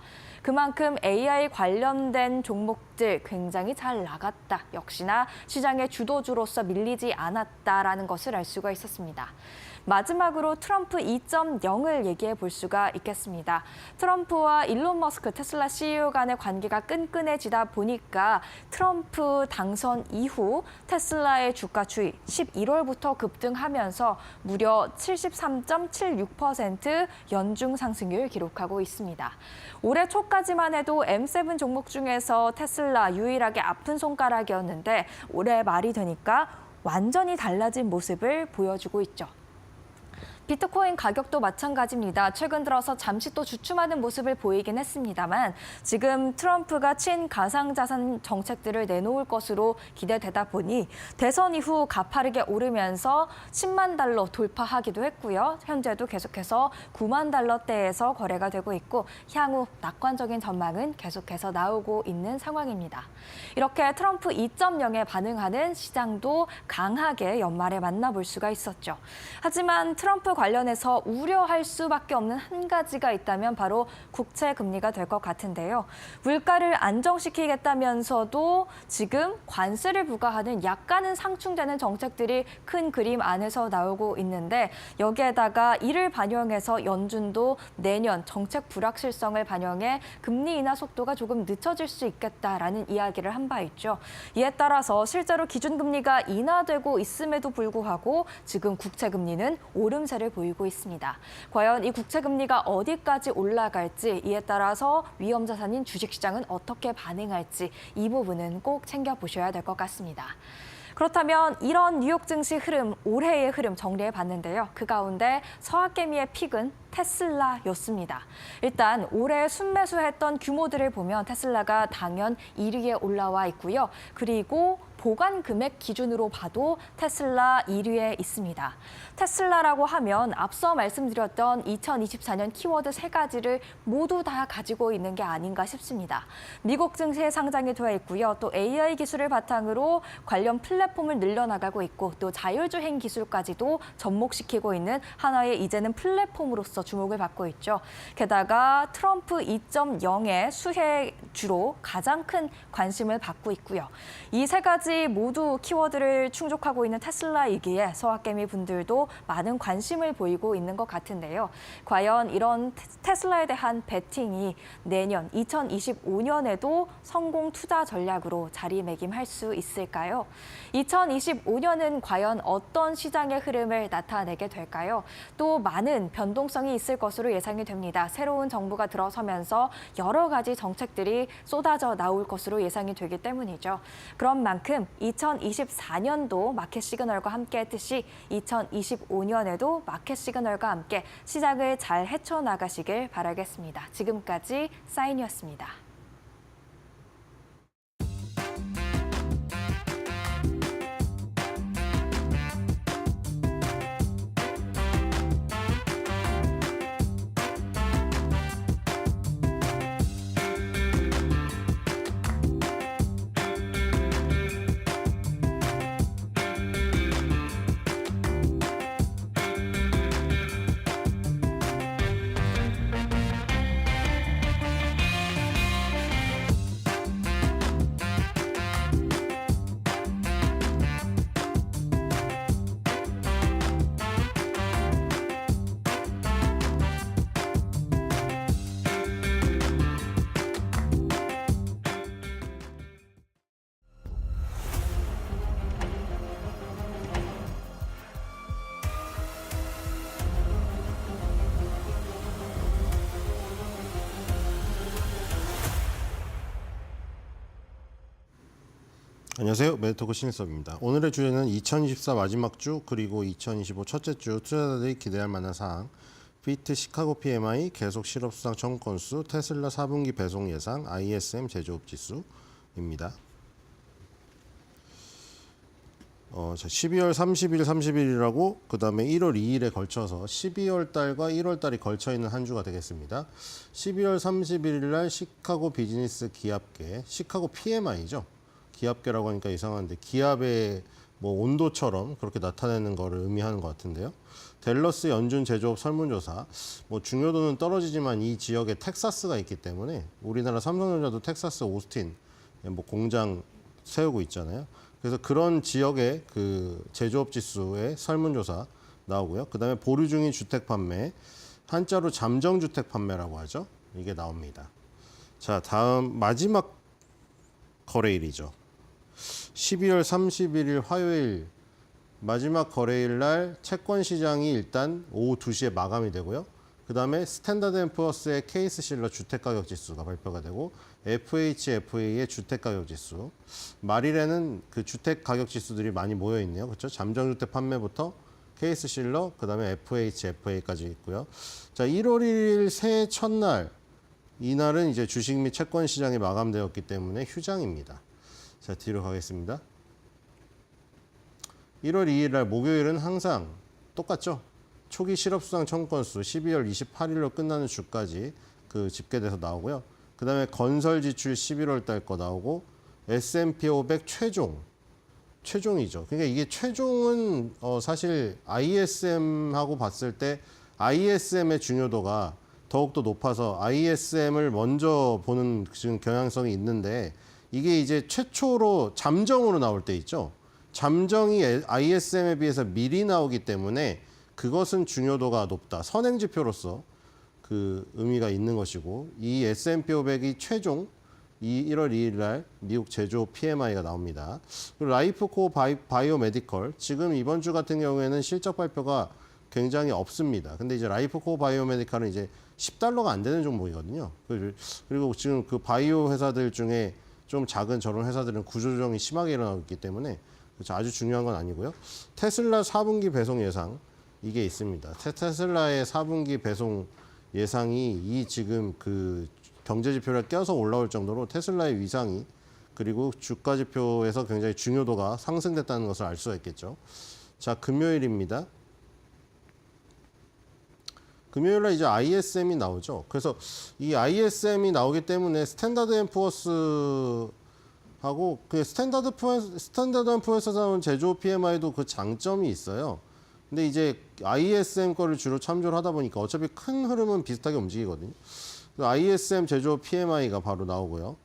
그만큼 AI 관련된 종목들 굉장히 잘 나갔다. 역시나 시장의 주도주로서 밀리지 않았다라는 것을 알 수가 있었습니다. 마지막으로 트럼프 2.0을 얘기해 볼 수가 있겠습니다. 트럼프와 일론 머스크 테슬라 CEO 간의 관계가 끈끈해지다 보니까 트럼프 당선 이후 테슬라의 주가 추이 11월부터 급등하면서 무려 73.76% 연중 상승률 기록하고 있습니다. 올해 초까지만 해도 M7 종목 중에서 테슬라 유일하게 아픈 손가락이었는데 올해 말이 되니까 완전히 달라진 모습을 보여주고 있죠. 비트코인 가격도 마찬가지입니다. 최근 들어서 잠시 또 주춤하는 모습을 보이긴 했습니다만 지금 트럼프가 친가상자산 정책들을 내놓을 것으로 기대되다 보니 대선 이후 가파르게 오르면서 10만 달러 돌파하기도 했고요. 현재도 계속해서 9만 달러대에서 거래가 되고 있고 향후 낙관적인 전망은 계속해서 나오고 있는 상황입니다. 이렇게 트럼프 2.0에 반응하는 시장도 강하게 연말에 만나볼 수가 있었죠. 하지만 트럼프 트럼프 관련해서 우려할 수밖에 없는 한 가지가 있다면 바로 국채 금리가 될 것 같은데요. 물가를 안정시키겠다면서도 지금 관세를 부과하는 약간은 상충되는 정책들이 큰 그림 안에서 나오고 있는데 여기에다가 이를 반영해서 연준도 내년 정책 불확실성을 반영해 금리 인하 속도가 조금 늦춰질 수 있겠다라는 이야기를 한 바 있죠. 이에 따라서 실제로 기준금리가 인하되고 있음에도 불구하고 지금 국채금리는 오름세를 보이고 있습니다. 과연 이 국채금리가 어디까지 올라갈지 이에 따라서 위험자산인 주식시장은 어떻게 반응할지 이 부분은 꼭 챙겨보셔야 될 것 같습니다. 그렇다면 이런 뉴욕 증시 흐름, 올해의 흐름 정리해 봤는데요. 그 가운데 서학개미의 픽은 테슬라였습니다. 일단 올해 순매수했던 규모들을 보면 테슬라가 당연 1위에 올라와 있고요. 그리고 보관 금액 기준으로 봐도 테슬라 1위에 있습니다. 테슬라라고 하면 앞서 말씀드렸던 2024년 키워드 3가지를 모두 다 가지고 있는 게 아닌가 싶습니다. 미국 증시에 상장이 되어 있고요. 또 AI 기술을 바탕으로 관련 플랫폼을 늘려나가고 있고 또 자율주행 기술까지도 접목시키고 있는 하나의 이제는 플랫폼으로서 주목을 받고 있죠. 게다가 트럼프 2.0의 수혜주로 가장 큰 관심을 받고 있고요. 이 3가지 모두 키워드를 충족하고 있는 테슬라이기에 서학개미 분들도 많은 관심을 보이고 있는 것 같은데요. 과연 이런 테슬라에 대한 베팅이 내년 2025년에도 성공 투자 전략으로 자리매김할 수 있을까요? 2025년은 과연 어떤 시장의 흐름을 나타내게 될까요? 또 많은 변동성이 있을 것으로 예상이 됩니다. 새로운 정부가 들어서면서 여러 가지 정책들이 쏟아져 나올 것으로 예상이 되기 때문이죠. 그런 만큼 2024년도 마켓 시그널과 함께 했듯이 2025년에도 마켓 시그널과 함께 시장을 잘 헤쳐나가시길 바라겠습니다. 지금까지 사인이었습니다. 안녕하세요. 매드토크 신일섭입니다. 오늘의 주제는 2024 마지막 주 그리고 2025 첫째 주 투자자들이 기대할 만한 사항, 피트 시카고 PMI, 계속 실업수당 청구 건수, 테슬라 4분기 배송 예상, ISM 제조업 지수입니다. 12월 30일, 30일이라고 그 다음에 1월 2일에 걸쳐서 12월 달과 1월 달이 걸쳐 있는 한 주가 되겠습니다. 12월 31일 날 시카고 비즈니스 기압계, 시카고 PMI죠. 기압계라고 하니까 이상한데 기압의 뭐 온도처럼 그렇게 나타내는 거를 의미하는 것 같은데요. 댈러스 연준 제조업 설문조사, 뭐 중요도는 떨어지지만 이 지역에 텍사스가 있기 때문에 우리나라 삼성전자도 텍사스 오스틴 뭐 공장 세우고 있잖아요. 그래서 그런 지역의 그 제조업 지수의 설문조사 나오고요. 그다음에 보류 중인 주택 판매, 한자로 잠정 주택 판매라고 하죠. 이게 나옵니다. 자, 다음 마지막 거래일이죠. 12월 31일 화요일 마지막 거래일 날 채권 시장이 일단 오후 2시에 마감이 되고요. 그 다음에 스탠다드 앤 푸어스의 케이스 실러 주택가격 지수가 발표가 되고 FHFA의 주택가격 지수, 말일에는 그 주택가격 지수들이 많이 모여 있네요. 그렇죠? 잠정주택 판매부터 케이스 실러, 그 다음에 FHFA까지 있고요. 자, 1월 1일 새해 첫날, 이날은 이제 주식 및 채권 시장이 마감되었기 때문에 휴장입니다. 자, 뒤로 가겠습니다. 1월 2일 날 목요일은 항상 똑같죠? 초기 실업수당 청구 건수 12월 28일로 끝나는 주까지 그 집계돼서 나오고요. 그 다음에 건설 지출 11월 달 거 나오고 S&P 500 최종 최종이죠. 그러니까 이게 최종은 사실 ISM하고 봤을 때 ISM의 중요도가 더욱더 높아서 ISM을 먼저 보는 지금 경향성이 있는데 이게 이제 최초로 잠정으로 나올 때 있죠. 잠정이 ISM에 비해서 미리 나오기 때문에 그것은 중요도가 높다. 선행지표로서 그 의미가 있는 것이고 이 S&P 500이 최종 1월 2일 날 미국 제조 PMI가 나옵니다. 그리고 라이프코어 바이오메디컬 지금 이번 주 같은 경우에는 실적 발표가 굉장히 없습니다. 근데 이제 라이프코어 바이오메디컬은 이제 $10가 안 되는 종목이거든요. 그리고 지금 그 바이오 회사들 중에 좀 작은 저런 회사들은 구조조정이 심하게 일어나고 있기 때문에 아주 중요한 건 아니고요. 테슬라 4분기 배송 예상 이게 있습니다. 테슬라의 4분기 배송 예상이 이 지금 그 경제 지표를 껴서 올라올 정도로 테슬라의 위상이 그리고 주가 지표에서 굉장히 중요도가 상승됐다는 것을 알 수가 있겠죠. 자, 금요일입니다. 금요일 날 이제 ISM이 나오죠. 그래서 이 ISM이 나오기 때문에 스탠다드 앤 푸어스 하고 그 스탠다드 앤 푸어스에서 나온 제조 PMI도 그 장점이 있어요. 근데 이제 ISM 거를 주로 참조를 하다 보니까 어차피 큰 흐름은 비슷하게 움직이거든요. ISM 제조 PMI가 바로 나오고요.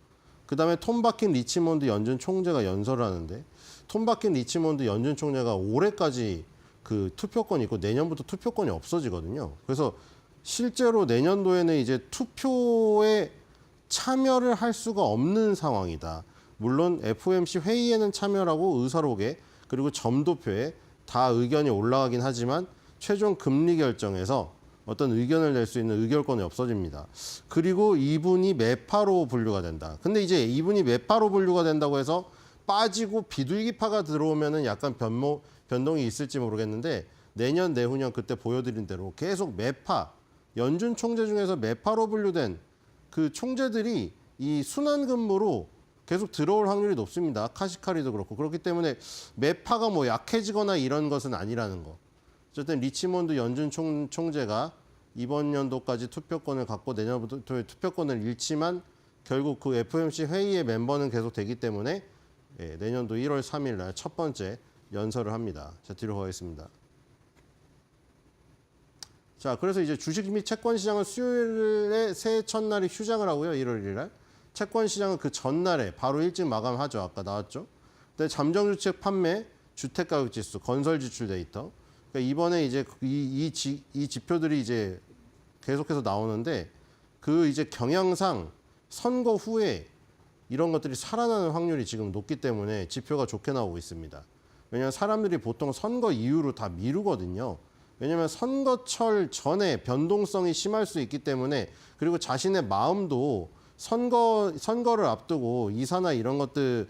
그 다음에 톰 바킨 리치몬드 연준 총재가 연설을 하는데 톰 바킨 리치몬드 연준 총재가 올해까지 그 투표권이 있고 내년부터 투표권이 없어지거든요. 그래서 실제로 내년도에는 이제 투표에 참여를 할 수가 없는 상황이다. 물론 FOMC 회의에는 참여를 하고 의사록에 그리고 점도표에 다 의견이 올라가긴 하지만 최종 금리 결정에서 어떤 의견을 낼 수 있는 의결권이 없어집니다. 그리고 이분이 매파로 분류가 된다. 근데 이제 이분이 매파로 분류가 된다고 해서 빠지고 비둘기파가 들어오면은 약간 변동이 있을지 모르겠는데 내년 내후년 그때 보여드린 대로 계속 매파 연준 총재 중에서 매파로 분류된 그 총재들이 이 순환 근무로 계속 들어올 확률이 높습니다. 카시카리도 그렇고 그렇기 때문에 매파가 뭐 약해지거나 이런 것은 아니라는 거. 어쨌든 리치몬드 연준 총재가 이번 연도까지 투표권을 갖고 내년부터 투표권을 잃지만 결국 그 FOMC 회의의 멤버는 계속 되기 때문에 내년도 1월 3일 날 첫 번째 연설을 합니다. 자, 뒤로 가겠습니다. 자, 그래서 이제 주식 및 채권 시장은 수요일에 새해 첫날이 휴장을 하고요. 1월 1일 날. 채권 시장은 그 전날에 바로 일찍 마감하죠. 아까 나왔죠. 근데 잠정주택 판매, 주택가격지수, 건설지출 데이터. 그러니까 이번에 이제 이 지표들이 이제 계속해서 나오는데 그 이제 경향상 선거 후에 이런 것들이 살아나는 확률이 지금 높기 때문에 지표가 좋게 나오고 있습니다. 왜냐하면 사람들이 보통 선거 이후로 다 미루거든요. 왜냐하면 선거철 전에 변동성이 심할 수 있기 때문에 그리고 자신의 마음도 선거를 앞두고 이사나 이런 것들을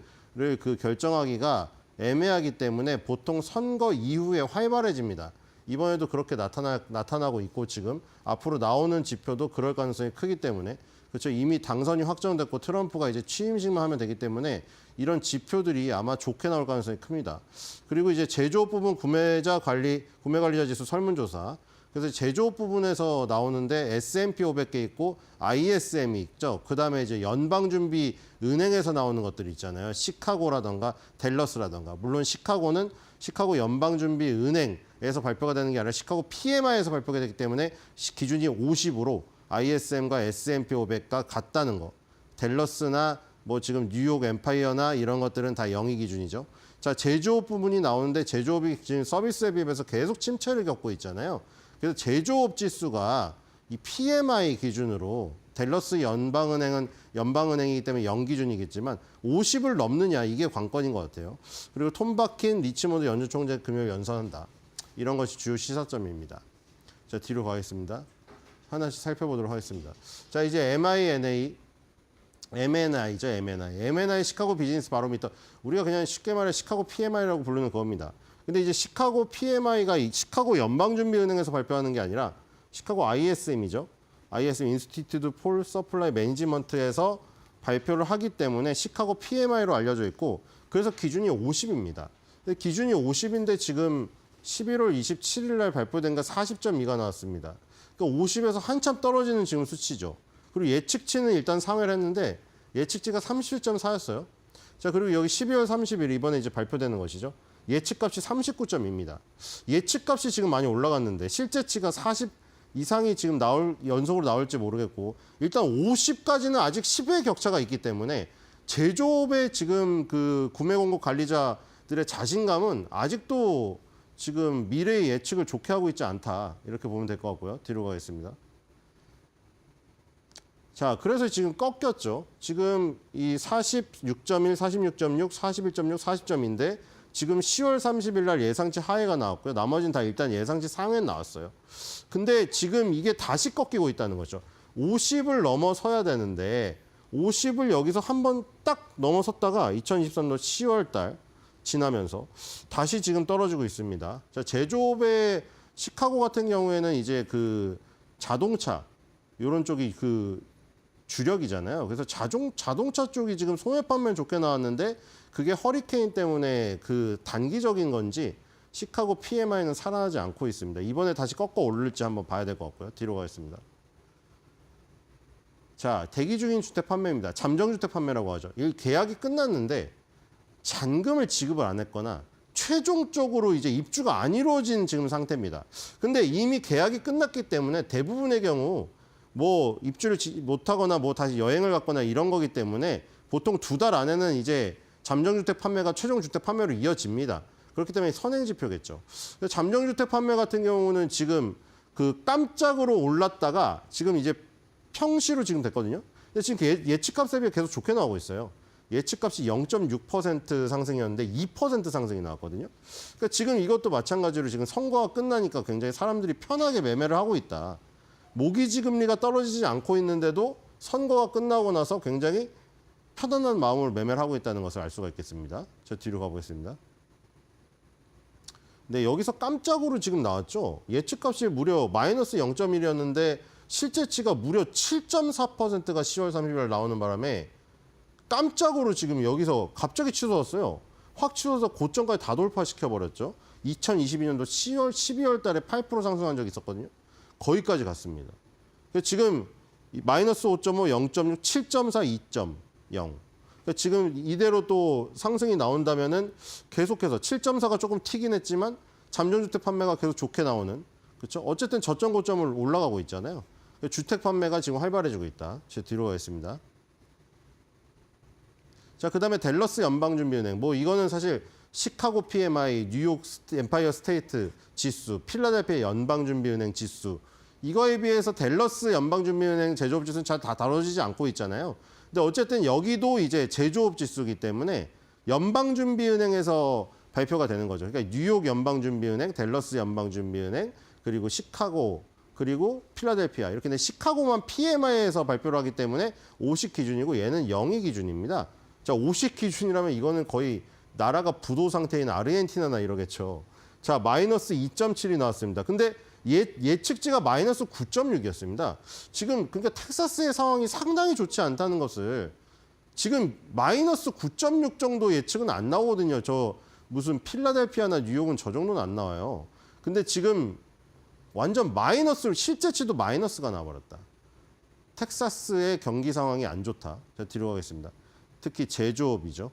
그 결정하기가 애매하기 때문에 보통 선거 이후에 활발해집니다. 이번에도 그렇게 나타나고 있고 지금 앞으로 나오는 지표도 그럴 가능성이 크기 때문에 그렇죠. 이미 당선이 확정됐고 트럼프가 이제 취임식만 하면 되기 때문에 이런 지표들이 아마 좋게 나올 가능성이 큽니다. 그리고 이제 제조업 부분 구매 관리자 지수 설문조사. 그래서 제조업 부분에서 나오는데 S&P 500개 있고 ISM이 있죠. 그다음에 이제 연방준비은행에서 나오는 것들이 있잖아요. 시카고라던가 댈러스라던가. 물론 시카고는 시카고 연방준비은행에서 발표가 되는 게 아니라 시카고 PMI에서 발표가 되기 때문에 기준이 50으로 ISM과 S&P 500과 같다는 거. 댈러스나 뭐 지금 뉴욕 엠파이어나 이런 것들은 다 0이 기준이죠. 자, 제조업 부분이 나오는데 제조업이 지금 서비스에 비해서 계속 침체를 겪고 있잖아요. 그래서 제조업 지수가 이 PMI 기준으로 댈러스 연방은행이기 때문에 0 기준이겠지만 50을 넘느냐 이게 관건인 것 같아요. 그리고 톰 바킨 리치몬드 연준 총재 금요일 연설한다. 이런 것이 주요 시사점입니다. 자, 뒤로 가겠습니다. 하나씩 살펴보도록 하겠습니다. 자, 이제 MNI죠, MNI 시카고 비즈니스 바로미터. 우리가 그냥 쉽게 말해 시카고 PMI라고 부르는 그겁니다. 근데 이제 시카고 PMI가 시카고 연방준비은행에서 발표하는 게 아니라 시카고 ISM이죠. ISM 인스티튜트 폴 서플라이 매니지먼트에서 발표를 하기 때문에 시카고 PMI로 알려져 있고 그래서 기준이 50입니다. 근데 기준이 50인데 지금 11월 27일 날 발표된 게 40.2가 나왔습니다. 그러니까 50에서 한참 떨어지는 지금 수치죠. 그리고 예측치는 일단 상회를 했는데 예측치가 37.4였어요. 자, 그리고 여기 12월 30일 이번에 이제 발표되는 것이죠. 예측값이 39점입니다. 예측값이 지금 많이 올라갔는데 실제치가 40 이상이 지금 연속으로 나올지 모르겠고 일단 50까지는 아직 10의 격차가 있기 때문에 제조업의 지금 그 구매 공급 관리자들의 자신감은 아직도 지금 미래의 예측을 좋게 하고 있지 않다. 이렇게 보면 될 것 같고요. 뒤로 가겠습니다. 자, 그래서 지금 꺾였죠. 지금 이 46.1, 46.6, 41.6, 40점인데 지금 10월 30일 날 예상치 하회가 나왔고요. 나머지는 다 일단 예상치 상회는 나왔어요. 근데 지금 이게 다시 꺾이고 있다는 거죠. 50을 넘어서야 되는데 50을 여기서 한번 딱 넘어섰다가 2023년 10월 달 지나면서 다시 지금 떨어지고 있습니다. 자, 제조업의 시카고 같은 경우에는 이제 그 자동차 이런 쪽이 그 주력이잖아요. 그래서 자동차 쪽이 지금 소매 판매는 좋게 나왔는데 그게 허리케인 때문에 그 단기적인 건지 시카고 PMI는 살아나지 않고 있습니다. 이번에 다시 꺾어 오를지 한번 봐야 될 것 같고요. 뒤로 가겠습니다. 자, 대기 중인 주택 판매입니다. 잠정주택 판매라고 하죠. 이 계약이 끝났는데 잔금을 지급을 안 했거나 최종적으로 이제 입주가 안 이루어진 지금 상태입니다. 근데 이미 계약이 끝났기 때문에 대부분의 경우 뭐 입주를 못하거나 뭐 다시 여행을 갔거나 이런 거기 때문에 보통 2달 안에는 이제 잠정주택 판매가 최종주택 판매로 이어집니다. 그렇기 때문에 선행지표겠죠. 잠정주택 판매 같은 경우는 지금 그 깜짝으로 올랐다가 지금 이제 평시로 지금 됐거든요. 근데 지금 예측값 대비 계속 좋게 나오고 있어요. 예측값이 0.6% 상승이었는데 2% 상승이 나왔거든요. 그러니까 지금 이것도 마찬가지로 지금 선거가 끝나니까 굉장히 사람들이 편하게 매매를 하고 있다. 모기지 금리가 떨어지지 않고 있는데도 선거가 끝나고 나서 굉장히 편안한 마음으로 매매를 하고 있다는 것을 알 수가 있겠습니다. 저 뒤로 가보겠습니다. 네, 여기서 깜짝으로 지금 나왔죠. 예측값이 무려 마이너스 0.1이었는데 실제치가 무려 7.4%가 10월 30일 나오는 바람에 깜짝으로 지금 여기서 갑자기 치솟았어요. 확 치솟아서 고점까지 다 돌파시켜버렸죠. 2022년도 12월 달에 8% 상승한 적이 있었거든요. 거기까지 갔습니다. 지금 마이너스 5.5, 0.6, 7.4, 2.0. 그러니까 지금 이대로 또 상승이 나온다면은 계속해서 7.4가 조금 튀긴 했지만 잠정주택 판매가 계속 좋게 나오는, 그렇죠? 어쨌든 저점 고점을 올라가고 있잖아요. 주택 판매가 지금 활발해지고 있다. 제 뒤로 가겠습니다. 자, 그다음에 댈러스 연방준비은행. 뭐 이거는 사실 시카고 PMI, 뉴욕 엠파이어 스테이트 지수, 필라델피아 연방준비은행 지수. 이거에 비해서 댈러스 연방준비은행 제조업 지수는 잘 다 다뤄지지 않고 있잖아요. 근데 어쨌든 여기도 이제 제조업 지수이기 때문에 연방준비은행에서 발표가 되는 거죠. 그러니까 뉴욕 연방준비은행, 댈러스 연방준비은행, 그리고 시카고, 그리고 필라델피아. 이렇게 시카고만 PMI에서 발표를 하기 때문에 50 기준이고 얘는 0이 기준입니다. 자, 50 기준이라면 이거는 거의 나라가 부도 상태인 아르헨티나나 이러겠죠. 자, 마이너스 2.7이 나왔습니다. 근데 예측치가 마이너스 9.6이었습니다. 지금 그러니까 텍사스의 상황이 상당히 좋지 않다는 것을 지금 마이너스 9.6 정도 예측은 안 나오거든요. 저 무슨 필라델피아나 뉴욕은 저 정도는 안 나와요. 근데 지금 완전 마이너스, 실제치도 마이너스가 나와버렸다. 텍사스의 경기 상황이 안 좋다. 자, 뒤로 가겠습니다. 특히 제조업이죠.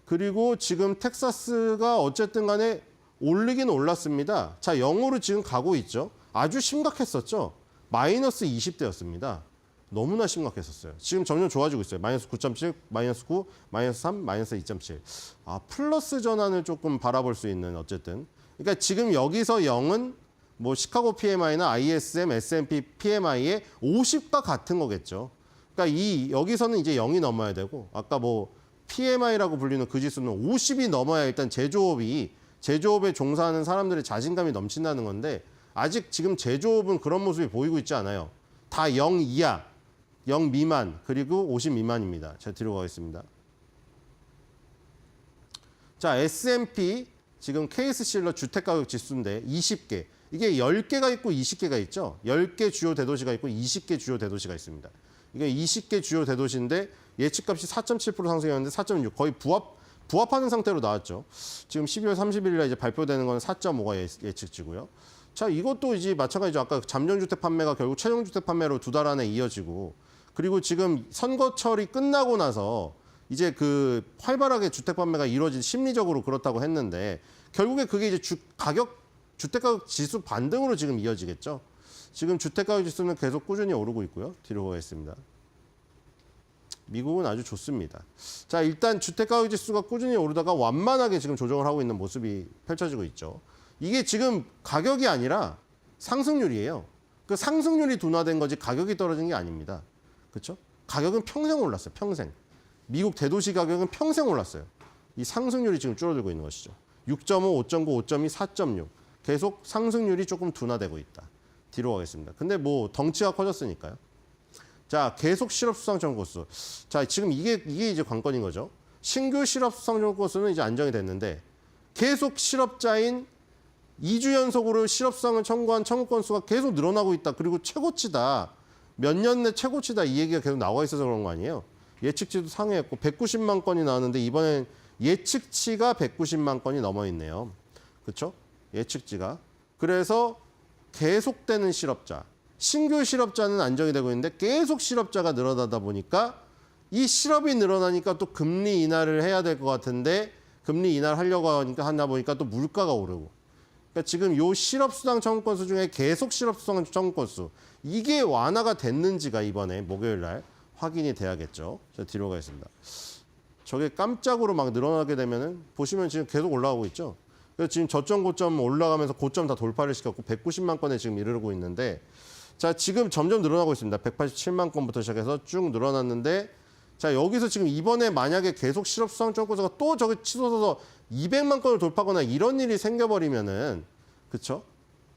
그리고 지금 텍사스가 어쨌든 간에 올리긴 올랐습니다. 자, 0으로 지금 가고 있죠. 아주 심각했었죠. 마이너스 20대였습니다. 너무나 심각했었어요. 지금 점점 좋아지고 있어요. 마이너스 9.7, 마이너스 9, 마이너스 3, 마이너스 2.7. 아, 플러스 전환을 조금 바라볼 수 있는 어쨌든. 그러니까 지금 여기서 0은 뭐 시카고 PMI나 ISM, S&P PMI의 50과 같은 거겠죠. 그러니까 여기서는 이제 0이 넘어야 되고 아까 뭐 PMI라고 불리는 그 지수는 50이 넘어야 일단 제조업에 종사하는 사람들의 자신감이 넘친다는 건데 아직 지금 제조업은 그런 모습이 보이고 있지 않아요. 다 0 이하, 0 미만, 그리고 50 미만입니다. 제가 뒤로 가겠습니다. 자, S&P 지금 KS실러 주택가격 지수인데 20개. 이게 10개가 있고 20개가 있죠. 10개 주요 대도시가 있고 20개 주요 대도시가 있습니다. 이게 20개 주요 대도시인데 예측값이 4.7% 상승했는데 4.6 거의 부합하는 상태로 나왔죠. 지금 12월 30일 날 이제 발표되는 건 4.5가 예측치고요. 자, 이것도 이제 마찬가지죠. 아까 잠정주택 판매가 결국 최종주택 판매로 2달 안에 이어지고 그리고 지금 선거철이 끝나고 나서 이제 그 활발하게 주택 판매가 이루어진 심리적으로 그렇다고 했는데 결국에 그게 이제 주택가격 지수 반등으로 지금 이어지겠죠. 지금 주택가격 지수는 계속 꾸준히 오르고 있고요. 뒤로 가겠습니다. 미국은 아주 좋습니다. 자, 일단 주택가격 지수가 꾸준히 오르다가 완만하게 지금 조정을 하고 있는 모습이 펼쳐지고 있죠. 이게 지금 가격이 아니라 상승률이에요. 그 상승률이 둔화된 거지 가격이 떨어진 게 아닙니다. 그렇죠? 가격은 평생 올랐어요. 평생. 미국 대도시 가격은 평생 올랐어요. 이 상승률이 지금 줄어들고 있는 것이죠. 6.5, 5.9, 5.2, 4.6. 계속 상승률이 조금 둔화되고 있다. 뒤로 가겠습니다. 근데 뭐 덩치가 커졌으니까요. 자, 계속 실업 수당 청구 건수. 자, 지금 이게 이제 관건인 거죠. 신규 실업 수당 청구 건수는 이제 안정이 됐는데 계속 실업자인 2주 연속으로 실업 수당을 청구한 청구 건수가 계속 늘어나고 있다. 그리고 최고치다. 몇 년 내 최고치다. 이 얘기가 계속 나와 있어서 그런 거 아니에요. 예측치도 상회했고 190만 건이 나왔는데 이번엔 예측치가 190만 건이 넘어 있네요. 그렇죠? 예측치가. 그래서 계속되는 실업자. 신규 실업자는 안정이 되고 있는데 계속 실업자가 늘어나다 보니까 이 실업이 늘어나니까 또 금리 인하를 해야 될 것 같은데 금리 인하를 하려고 하다 보니까 또 물가가 오르고 그러니까 지금 요 실업수당 청구 건수 중에 계속 실업수당 청구 건수 이게 완화가 됐는지가 이번에 목요일 날 확인이 돼야겠죠. 자, 뒤로 가겠습니다. 저게 깜짝으로 막 늘어나게 되면은 보시면 지금 계속 올라가고 있죠. 그래서 지금 저점 고점 올라가면서 고점 다 돌파를 시켰고 190만 건에 지금 이르고 있는데 자, 지금 점점 늘어나고 있습니다. 187만 건부터 시작해서 쭉 늘어났는데 자, 여기서 지금 이번에 만약에 계속 실업수당 청구 건수가 또 저기 치솟아서 200만 건을 돌파하거나 이런 일이 생겨버리면은 그렇죠?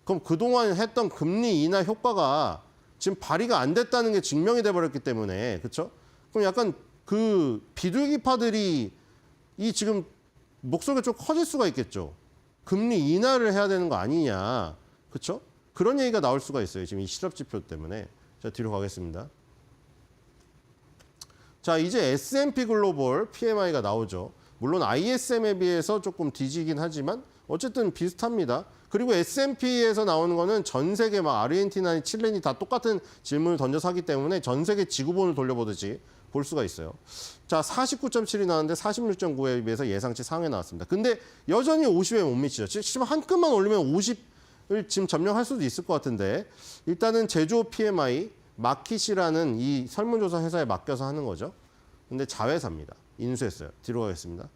그럼 그동안 했던 금리 인하 효과가 지금 발휘가 안 됐다는 게 증명이 돼버렸기 때문에 그렇죠? 그럼 약간 그 비둘기파들이 이 지금 목소리가 좀 커질 수가 있겠죠. 금리 인하를 해야 되는 거 아니냐, 그렇죠? 그런 얘기가 나올 수가 있어요. 지금 이 실업 지표 때문에. 자, 뒤로 가겠습니다. 자, 이제 S&P 글로벌 PMI가 나오죠. 물론 ISM에 비해서 조금 뒤지긴 하지만 어쨌든 비슷합니다. 그리고 S&P에서 나오는 거는 전 세계 막 아르헨티나니 칠레니 다 똑같은 질문을 던져서 하기 때문에 전 세계 지구본을 돌려보듯이 볼 수가 있어요. 자, 49.7이 나왔는데 46.9에 비해서 예상치 상회 나왔습니다. 근데 여전히 50에 못 미치죠. 지금 한 끈만 올리면 50을 지금 점령할 수도 있을 것 같은데 일단은 제조업 PMI 마킷이라는 이 설문조사 회사에 맡겨서 하는 거죠. 근데 자회사입니다. 인수했어요. 뒤로 가겠습니다.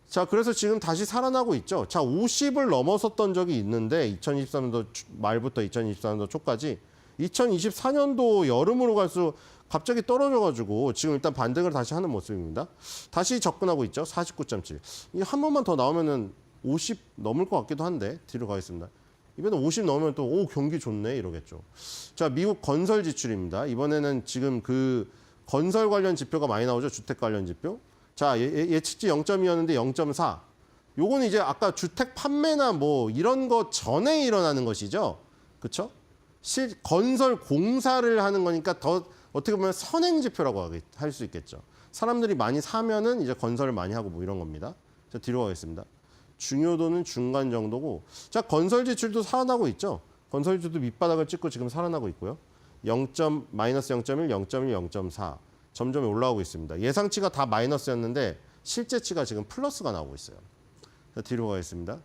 자, 그래서 지금 다시 살아나고 있죠. 자, 50을 넘어섰던 적이 있는데 2023년도 말부터 2024년도 초까지 2024년도 여름으로 갈수록 갑자기 떨어져가지고 지금 일단 반등을 다시 하는 모습입니다. 다시 접근하고 있죠. 49.7. 이 한 번만 더 나오면은 50 넘을 것 같기도 한데 뒤로 가겠습니다. 이번에 50 넘으면 또 오 경기 좋네 이러겠죠. 자, 미국 건설 지출입니다. 이번에는 지금 그 건설 관련 지표가 많이 나오죠. 주택 관련 지표. 자, 예측치 0.2였는데 0.4. 요거는 이제 아까 주택 판매나 뭐 이런 거 전에 일어나는 것이죠. 그렇죠? 건설 공사를 하는 거니까 더 어떻게 보면 선행 지표라고 할 수 있겠죠. 사람들이 많이 사면은 이제 건설을 많이 하고 뭐 이런 겁니다. 자, 뒤로 가겠습니다. 중요도는 중간 정도고. 자, 건설 지출도 살아나고 있죠. 건설 지출도 밑바닥을 찍고 지금 살아나고 있고요. 마이너스 0.1, 0.1, 0.4. 점점 올라오고 있습니다. 예상치가 다 마이너스였는데 실제치가 지금 플러스가 나오고 있어요. 자, 뒤로 가겠습니다.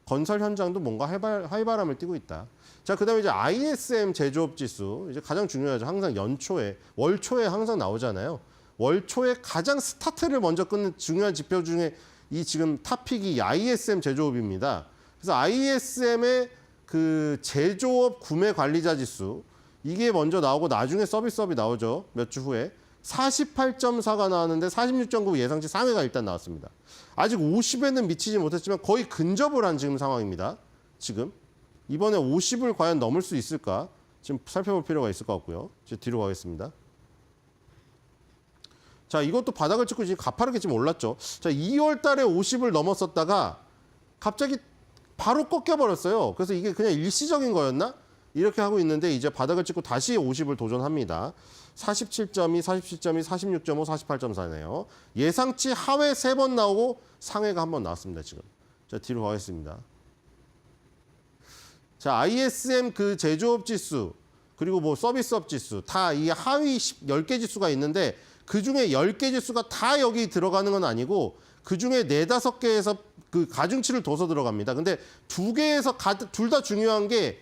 건설 현장도 뭔가 활발함을 띠고 있다. 자, 그다음에 이제 ISM 제조업 지수 이제 가장 중요하죠. 항상 연초에 월초에 항상 나오잖아요. 월초에 가장 스타트를 먼저 끊는 중요한 지표 중에 이 지금 탑픽이 ISM 제조업입니다. 그래서 ISM의 그 제조업 구매 관리자 지수 이게 먼저 나오고 나중에 서비스업이 나오죠. 몇 주 후에 48.4가 나왔는데 46.9 예상치 상회가 일단 나왔습니다. 아직 50에는 미치지 못했지만 거의 근접을 한 지금 상황입니다. 지금 이번에 50을 과연 넘을 수 있을까? 지금 살펴볼 필요가 있을 것 같고요. 이제 뒤로 가겠습니다. 자, 이것도 바닥을 찍고 지금 가파르게 지금 올랐죠. 자, 2월 달에 50을 넘었었다가 갑자기 바로 꺾여버렸어요. 그래서 이게 그냥 일시적인 거였나? 이렇게 하고 있는데 이제 바닥을 찍고 다시 50을 도전합니다. 47.2, 47.2, 46.5, 48.4네요. 예상치 하회 3번 나오고 상회가 1번 나왔습니다. 지금. 자, 뒤로 가겠습니다. 자, ISM 그 제조업 지수 그리고 뭐 서비스업 지수 다 이 하위 10개 지수가 있는데 그중에 10개 지수가 다 여기 들어가는 건 아니고 그중에 4, 5개에서 그 가중치를 둬서 들어갑니다. 근데 2개에서 둘 다 중요한 게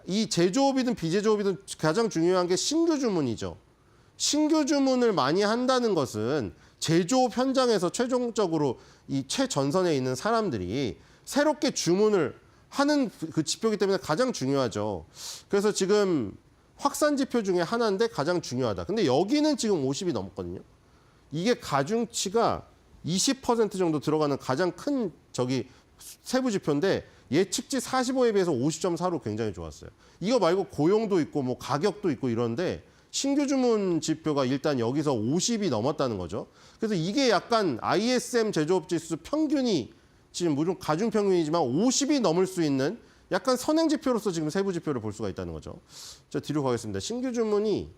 이 제조업이든 비제조업이든 가장 중요한 게 신규 주문이죠. 신규 주문을 많이 한다는 것은 제조업 현장에서 최종적으로 이 최전선에 있는 사람들이 새롭게 주문을 하는 그 지표이기 때문에 가장 중요하죠. 그래서 지금 확산 지표 중에 하나인데 가장 중요하다. 근데 여기는 지금 50이 넘었거든요. 이게 가중치가 20% 정도 들어가는 가장 큰 세부 지표인데 예측치 45에 비해서 50.4로 굉장히 좋았어요. 이거 말고 고용도 있고 뭐 가격도 있고 이런데 신규 주문 지표가 일단 여기서 50이 넘었다는 거죠. 그래서 이게 약간 ISM 제조업 지수 평균이 지금 물론 가중 평균이지만 50이 넘을 수 있는 약간 선행 지표로서 지금 세부 지표를 볼 수가 있다는 거죠. 자, 뒤로 가겠습니다. 신규 주문이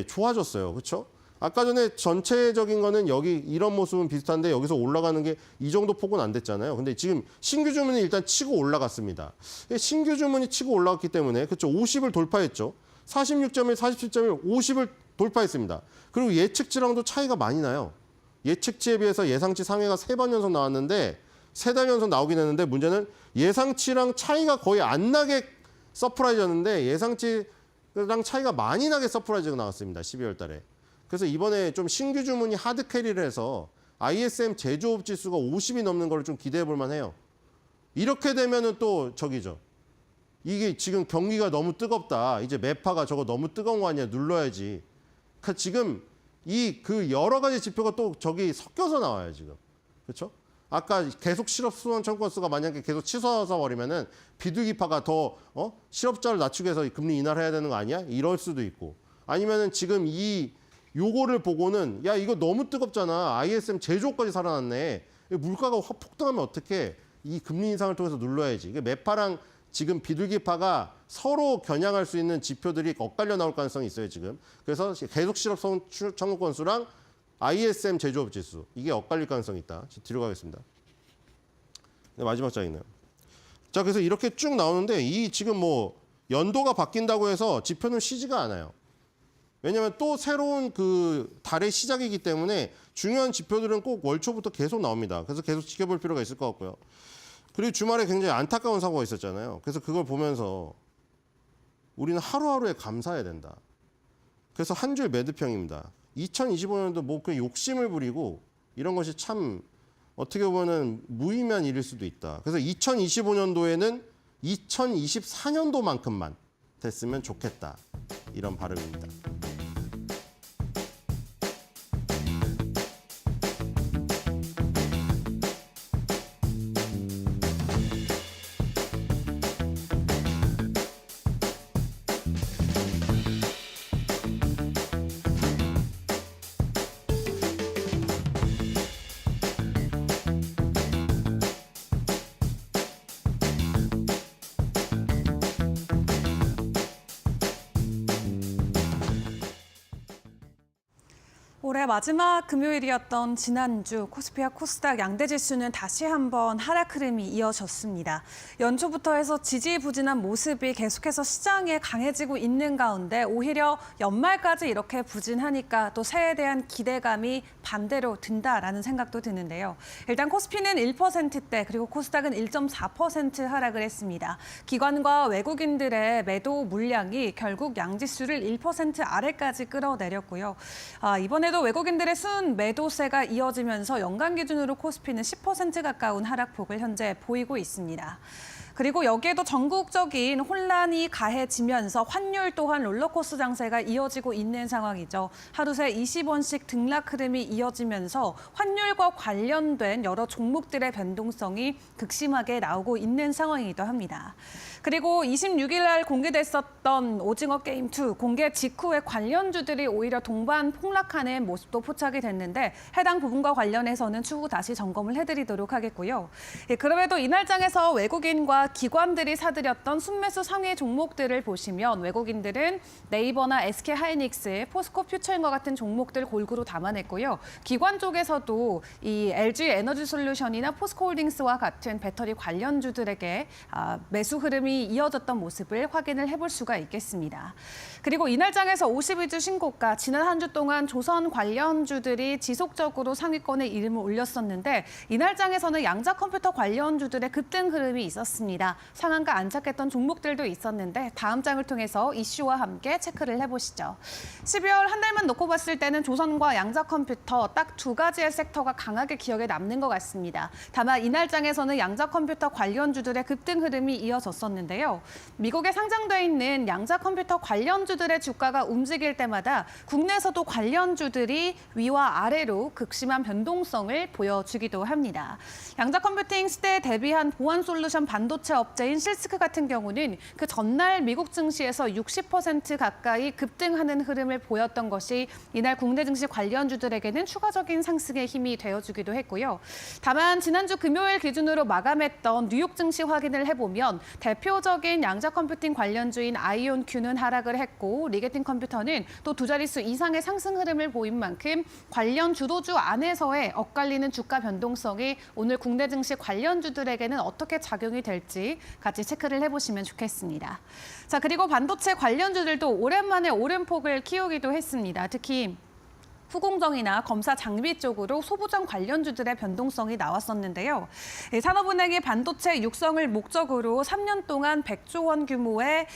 좋아졌어요. 그렇죠? 아까 전에 전체적인 거는 여기 이런 모습은 비슷한데 여기서 올라가는 게 이 정도 폭은 안 됐잖아요. 근데 지금 신규 주문이 일단 치고 올라갔습니다. 신규 주문이 치고 올라갔기 때문에 그렇죠. 50을 돌파했죠. 46.1, 47.1, 50을 돌파했습니다. 그리고 예측치랑도 차이가 많이 나요. 예측치에 비해서 예상치 상회가 3번 연속 나왔는데 3달 연속 나오긴 했는데 문제는 예상치랑 차이가 거의 안 나게 서프라이즈였는데 예상치랑 차이가 많이 나게 서프라이즈가 나왔습니다. 12월 달에. 그래서 이번에 좀 신규 주문이 하드 캐리를 해서 ISM 제조업 지수가 50이 넘는 걸 좀 기대해 볼 만해요. 이렇게 되면은 또 저기죠. 이게 지금 경기가 너무 뜨겁다. 이제 매파가 저거 너무 뜨거운 거 아니야. 눌러야지. 그러니까 지금 그 여러 가지 지표가 또 저기 섞여서 나와요, 지금. 그렇죠? 아까 계속 실업 수원 청구 건수가 만약에 계속 치솟아 버리면은 비둘기파가 더 실업자를 낮추기 위해서 금리 인하를 해야 되는 거 아니야? 이럴 수도 있고. 아니면은 지금 요거를 보고는 야 이거 너무 뜨겁잖아. ISM 제조업까지 살아났네. 물가가 확 폭등하면 어떡해. 이 금리 인상을 통해서 눌러야지. 이게 매파랑 지금 비둘기파가 서로 겨냥할 수 있는 지표들이 엇갈려 나올 가능성이 있어요, 지금. 그래서 계속 실업 청구 건수랑 ISM 제조업 지수 이게 엇갈릴 가능성이 있다. 뒤로 가겠습니다. 네, 마지막 장이네요. 자, 그래서 이렇게 쭉 나오는데 이 지금 뭐 연도가 바뀐다고 해서 지표는 쉬지가 않아요. 왜냐하면 또 새로운 그 달의 시작이기 때문에 중요한 지표들은 꼭 월초부터 계속 나옵니다. 그래서 계속 지켜볼 필요가 있을 것 같고요. 그리고 주말에 굉장히 안타까운 사고가 있었잖아요. 그래서 그걸 보면서 우리는 하루하루에 감사해야 된다. 그래서 한 줄 매듭형입니다. 2025년도 뭐 그 욕심을 부리고 이런 것이 참 어떻게 보면은 무의미한 일일 수도 있다. 그래서 2025년도에는 2024년도만큼만 됐으면 좋겠다. 이런 발음입니다. 올해 마지막 금요일이었던 지난주 코스피와 코스닥 양대 지수는 다시 한번 하락 흐름이 이어졌습니다. 연초부터 해서 지지부진한 모습이 계속해서 시장에 강해지고 있는 가운데 오히려 연말까지 이렇게 부진하니까 또 새해에 대한 기대감이 반대로 든다라는 생각도 드는데요. 일단 코스피는 1%대 그리고 코스닥은 1.4% 하락을 했습니다. 기관과 외국인들의 매도 물량이 결국 양지수를 1% 아래까지 끌어내렸고요. 이번에도 외국인들의 순 매도세가 이어지면서 연간 기준으로 코스피는 10% 가까운 하락폭을 현재 보이고 있습니다. 그리고 여기에도 전국적인 혼란이 가해지면서 환율 또한 롤러코스터 장세가 이어지고 있는 상황이죠. 하루 새 20원씩 등락 흐름이 이어지면서 환율과 관련된 여러 종목들의 변동성이 극심하게 나오고 있는 상황이기도 합니다. 그리고 26일 날 공개됐었던 오징어 게임 2 공개 직후에 관련주들이 오히려 동반 폭락하는 모습도 포착이 됐는데 해당 부분과 관련해서는 추후 다시 점검을 해드리도록 하겠고요. 그럼에도 이날장에서 외국인과 기업과 기관들이 사들였던 순매수 상위 종목들을 보시면 외국인들은 네이버나 SK하이닉스, 포스코 퓨처인과 같은 종목들 골고루 담아냈고요. 기관 쪽에서도 이 LG 에너지솔루션이나 포스코홀딩스와 같은 배터리 관련주들에게 매수 흐름이 이어졌던 모습을 확인을 해볼 수가 있겠습니다. 그리고 이날장에서 52주 신고가, 지난 한 주 동안 조선 관련주들이 지속적으로 상위권에 이름을 올렸었는데 이날장에서는 양자 컴퓨터 관련주들의 급등 흐름이 있었습니다. 상한가 안착했던 종목들도 있었는데 다음 장을 통해서 이슈와 함께 체크를 해보시죠. 12월 한 달만 놓고 봤을 때는 조선과 양자 컴퓨터 딱 두 가지의 섹터가 강하게 기억에 남는 것 같습니다. 다만 이날장에서는 양자 컴퓨터 관련주들의 급등 흐름이 이어졌었는데요. 미국에 상장돼 있는 양자 컴퓨터 관련주들의 주가가 움직일 때마다 국내에서도 관련주들이 위와 아래로 극심한 변동성을 보여주기도 합니다. 양자 컴퓨팅 시대에 대비한 보안 솔루션 반도체 업체인 실스크 같은 경우는 그 전날 미국 증시에서 60% 가까이 급등하는 흐름을 보였던 것이 이날 국내 증시 관련주들에게는 추가적인 상승의 힘이 되어주기도 했고요. 다만 지난주 금요일 기준으로 마감했던 뉴욕 증시 확인을 해보면 대표적인 양자 컴퓨팅 관련주인 아이온큐는 하락을 했고 리게팅 컴퓨터는 또 두 자릿수 이상의 상승 흐름을 보인 만큼 관련 주도주 안에서의 엇갈리는 주가 변동성이 오늘 국내 증시 관련주들에게는 어떻게 작용이 될지 같이 체크를 해보시면 좋겠습니다. 자, 그리고 반도체 관련주들도 오랜만에 오름폭을 키우기도 했습니다. 특히 후공정이나 검사 장비 쪽으로 소부장 관련주들의 변동성이 나왔었는데요. 산업은행이 반도체 육성을 목적으로 3년 동안 100조 원 규모의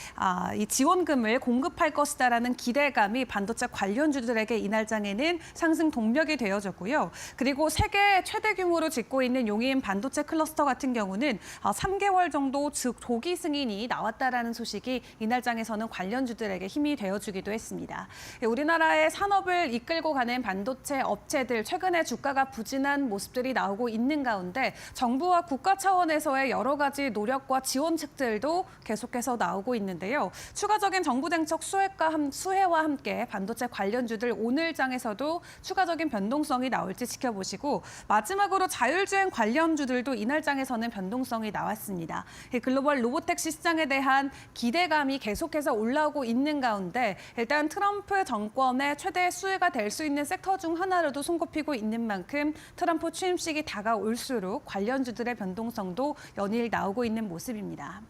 이 지원금을 공급할 것이다라는 기대감이 반도체 관련주들에게 이날장에는 상승 동력이 되어졌고요. 그리고 세계 최대 규모로 짓고 있는 용인 반도체 클러스터 같은 경우는 3개월 정도 조기 승인이 나왔다라는 소식이 이날장에서는 관련주들에게 힘이 되어주기도 했습니다. 우리나라의 산업을 이끌고 가는 반도체 업체들 최근에 주가가 부진한 모습들이 나오고 있는 가운데 정부와 국가 차원에서의 여러 가지 노력과 지원책들도 계속해서 나오고 있는데요. 추가적인 정부 정책 수혜와 함께 반도체 관련주들 오늘 장에서도 추가적인 변동성이 나올지 지켜보시고 마지막으로 자율주행 관련주들도 이날 장에서는 변동성이 나왔습니다. 글로벌 로보택시 시장에 대한 기대감이 계속해서 올라오고 있는 가운데 일단 트럼프 정권의 최대 수혜가 될 수 있는 섹터 중 하나로도 손꼽히고 있는 만큼 트럼프 취임식이 다가올수록 관련주들의 변동성도 연일 나오고 있는 모습입니다.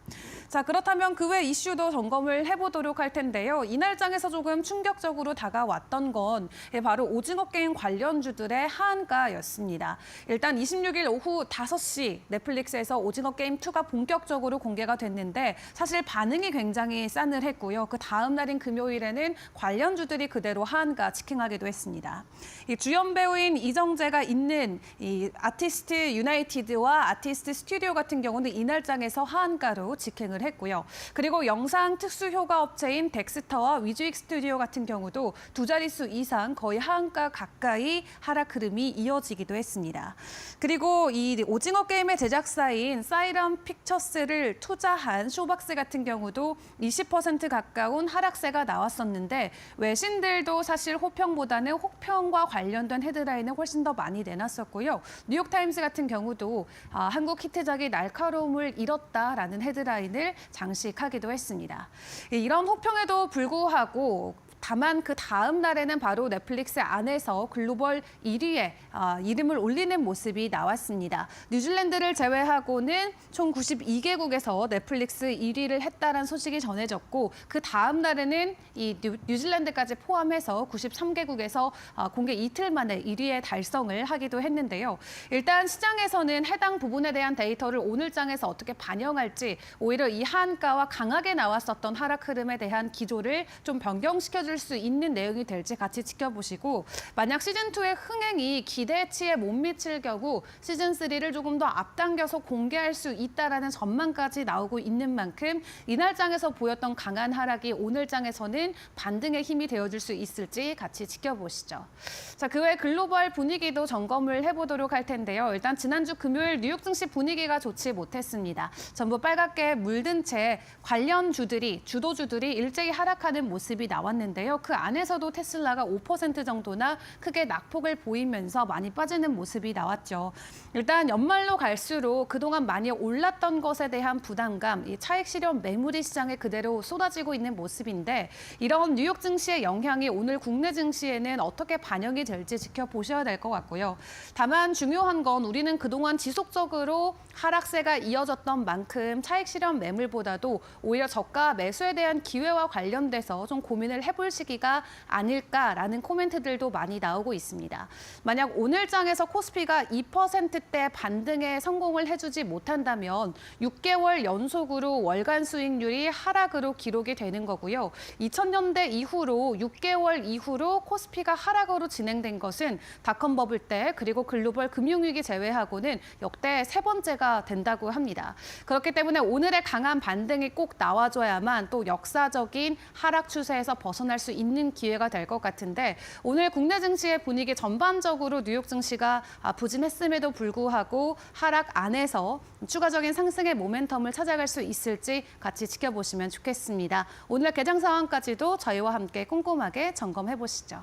자, 그렇다면 그 외 이슈도 점검을 해보도록 할 텐데요. 이날장에서 조금 충격적으로 다가왔던 건 바로 오징어 게임 관련주들의 하한가였습니다. 일단 26일 오후 5시 넷플릭스에서 오징어 게임 2가 본격적으로 공개가 됐는데 사실 반응이 굉장히 싸늘했고요. 그 다음 날인 금요일에는 관련주들이 그대로 하한가 직행하기도 했습니다. 이 주연 배우인 이정재가 있는 이 아티스트 유나이티드와 아티스트 스튜디오 같은 경우는 이날장에서 하한가로 직행을 했고요. 그리고 영상 특수 효과 업체인 덱스터와 위즈익 스튜디오 같은 경우도 두 자릿수 이상 거의 하한가 가까이 하락 흐름이 이어지기도 했습니다. 그리고 이 오징어 게임의 제작사인 사이런 픽처스를 투자한 쇼박스 같은 경우도 20% 가까운 하락세가 나왔었는데 외신들도 사실 호평보다는 혹평과 관련된 헤드라인을 훨씬 더 많이 내놨었고요. 뉴욕타임스 같은 경우도 한국 히트작이 날카로움을 잃었다라는 헤드라인을 장식하기도 했습니다. 이런 호평에도 불구하고 다만 그 다음 날에는 바로 넷플릭스 안에서 글로벌 1위에 이름을 올리는 모습이 나왔습니다. 뉴질랜드를 제외하고는 총 92개국에서 넷플릭스 1위를 했다는 소식이 전해졌고 그 다음 날에는 이 뉴질랜드까지 포함해서 93개국에서 공개 이틀 만에 1위에 달성을 하기도 했는데요. 일단 시장에서는 해당 부분에 대한 데이터를 오늘 장에서 어떻게 반영할지 오히려 이 하한가와 강하게 나왔었던 하락 흐름에 대한 기조를 좀 변경시켜줄 수 있는 내용이 될지 같이 지켜보시고 만약 시즌2의 흥행이 기대치에 못 미칠 경우 시즌3를 조금 더 앞당겨서 공개할 수 있다라는 전망까지 나오고 있는 만큼 이날 장에서 보였던 강한 하락이 오늘 장에서는 반등의 힘이 되어줄 수 있을지 같이 지켜보시죠. 자, 그 외 글로벌 분위기도 점검을 해보도록 할 텐데요. 일단 지난주 금요일 뉴욕 증시 분위기가 좋지 못했습니다. 전부 빨갛게 물든 채 관련 주도주들이 일제히 하락하는 모습이 나왔는데요. 그 안에서도 테슬라가 5% 정도나 크게 낙폭을 보이면서 많이 빠지는 모습이 나왔죠. 일단 연말로 갈수록 그동안 많이 올랐던 것에 대한 부담감, 이 차익 실현 매물이 시장에 그대로 쏟아지고 있는 모습인데 이런 뉴욕 증시의 영향이 오늘 국내 증시에는 어떻게 반영이 될지 지켜보셔야 될 것 같고요. 다만 중요한 건 우리는 그동안 지속적으로 하락세가 이어졌던 만큼 차익 실현 매물보다도 오히려 저가 매수에 대한 기회와 관련돼서 좀 고민을 해볼 시기가 아닐까라는 코멘트들도 많이 나오고 있습니다. 만약 오늘 장에서 코스피가 2%대 반등에 성공을 해주지 못한다면 6개월 연속으로 월간 수익률이 하락으로 기록이 되는 거고요. 2000년대 이후로 6개월 이후로 코스피가 하락으로 진행된 것은 닷컴 버블 때 그리고 글로벌 금융위기 제외하고는 역대 세 번째가 된다고 합니다. 그렇기 때문에 오늘의 강한 반등이 꼭 나와줘야만 또 역사적인 하락 추세에서 벗어날 수 있는 기회가 될 것 같은데 오늘 국내 증시의 분위기 전반적으로 뉴욕 증시가 부진했음에도 불구하고 하락 안에서 추가적인 상승의 모멘텀을 찾아갈 수 있을지 같이 지켜보시면 좋겠습니다. 오늘 개장 상황까지도 저희와 함께 꼼꼼하게 점검해 보시죠.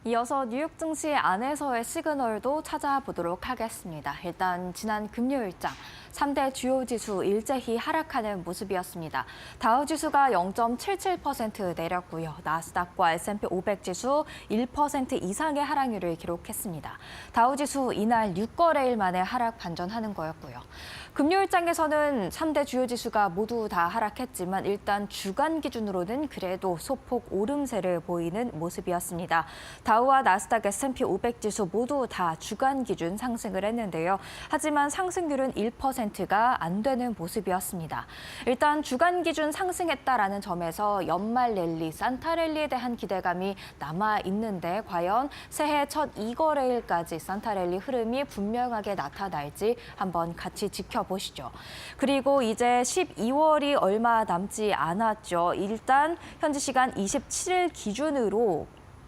이어서 뉴욕 증시 안에서의 시그널도 찾아보도록 하겠습니다. 일단 지난 금요일장 3대 주요 지수 일제히 하락하는 모습이었습니다. 다우지수가 0.77% 내렸고요. 나스닥과 S&P 500 지수 1% 이상의 하락률을 기록했습니다. 다우지수 이날 6거래일 만에 하락 반전하는 거였고요. 금요일장에서는 3대 주요 지수가 모두 다 하락했지만 일단 주간 기준으로는 그래도 소폭 오름세를 보이는 모습이었습니다. 다우와 나스닥, S&P 500 지수 모두 다 주간 기준 상승을 했는데요. 하지만 상승률은 1%가 안 되는 모습이었습니다. 일단 주간 기준 상승했다라는 점에서 연말 랠리, 산타 랠리에 대한 기대감이 남아 있는데 과연 새해 첫 2거래일까지 산타 랠리 흐름이 분명하게 나타날지 한번 같이 지켜보시죠. 그리고 이제 12월이 얼마 남지 않았죠. 일단 현지 시간 27일 기준으로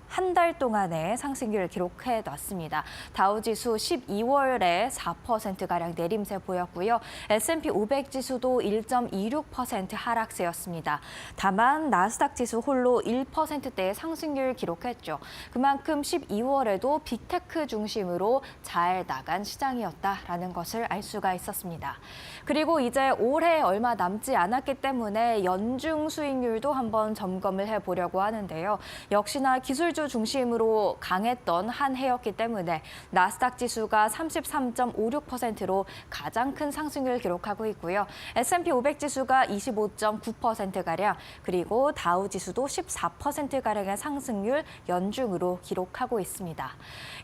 한 달 동안의 상승률을 기록해 놨습니다. 다우지수 12월에 4%가량 내림세 보였고요. S&P 500 지수도 1.26% 하락세였습니다. 다만 나스닥 지수 홀로 1%대의 상승률을 기록했죠. 그만큼 12월에도 빅테크 중심으로 잘 나간 시장이었다라는 것을 알 수가 있었습니다. 그리고 이제 올해 얼마 남지 않았기 때문에 연중 수익률도 한번 점검을 해보려고 하는데요. 역시나 기술주 중심으로 강했던 한 해였기 때문에 나스닥 지수가 33.56%로 가장 큰 상승률을 기록하고 있고요. S&P 500 지수가 25.9%가량 그리고 다우 지수도 14%가량의 상승률 연중으로 기록하고 있습니다.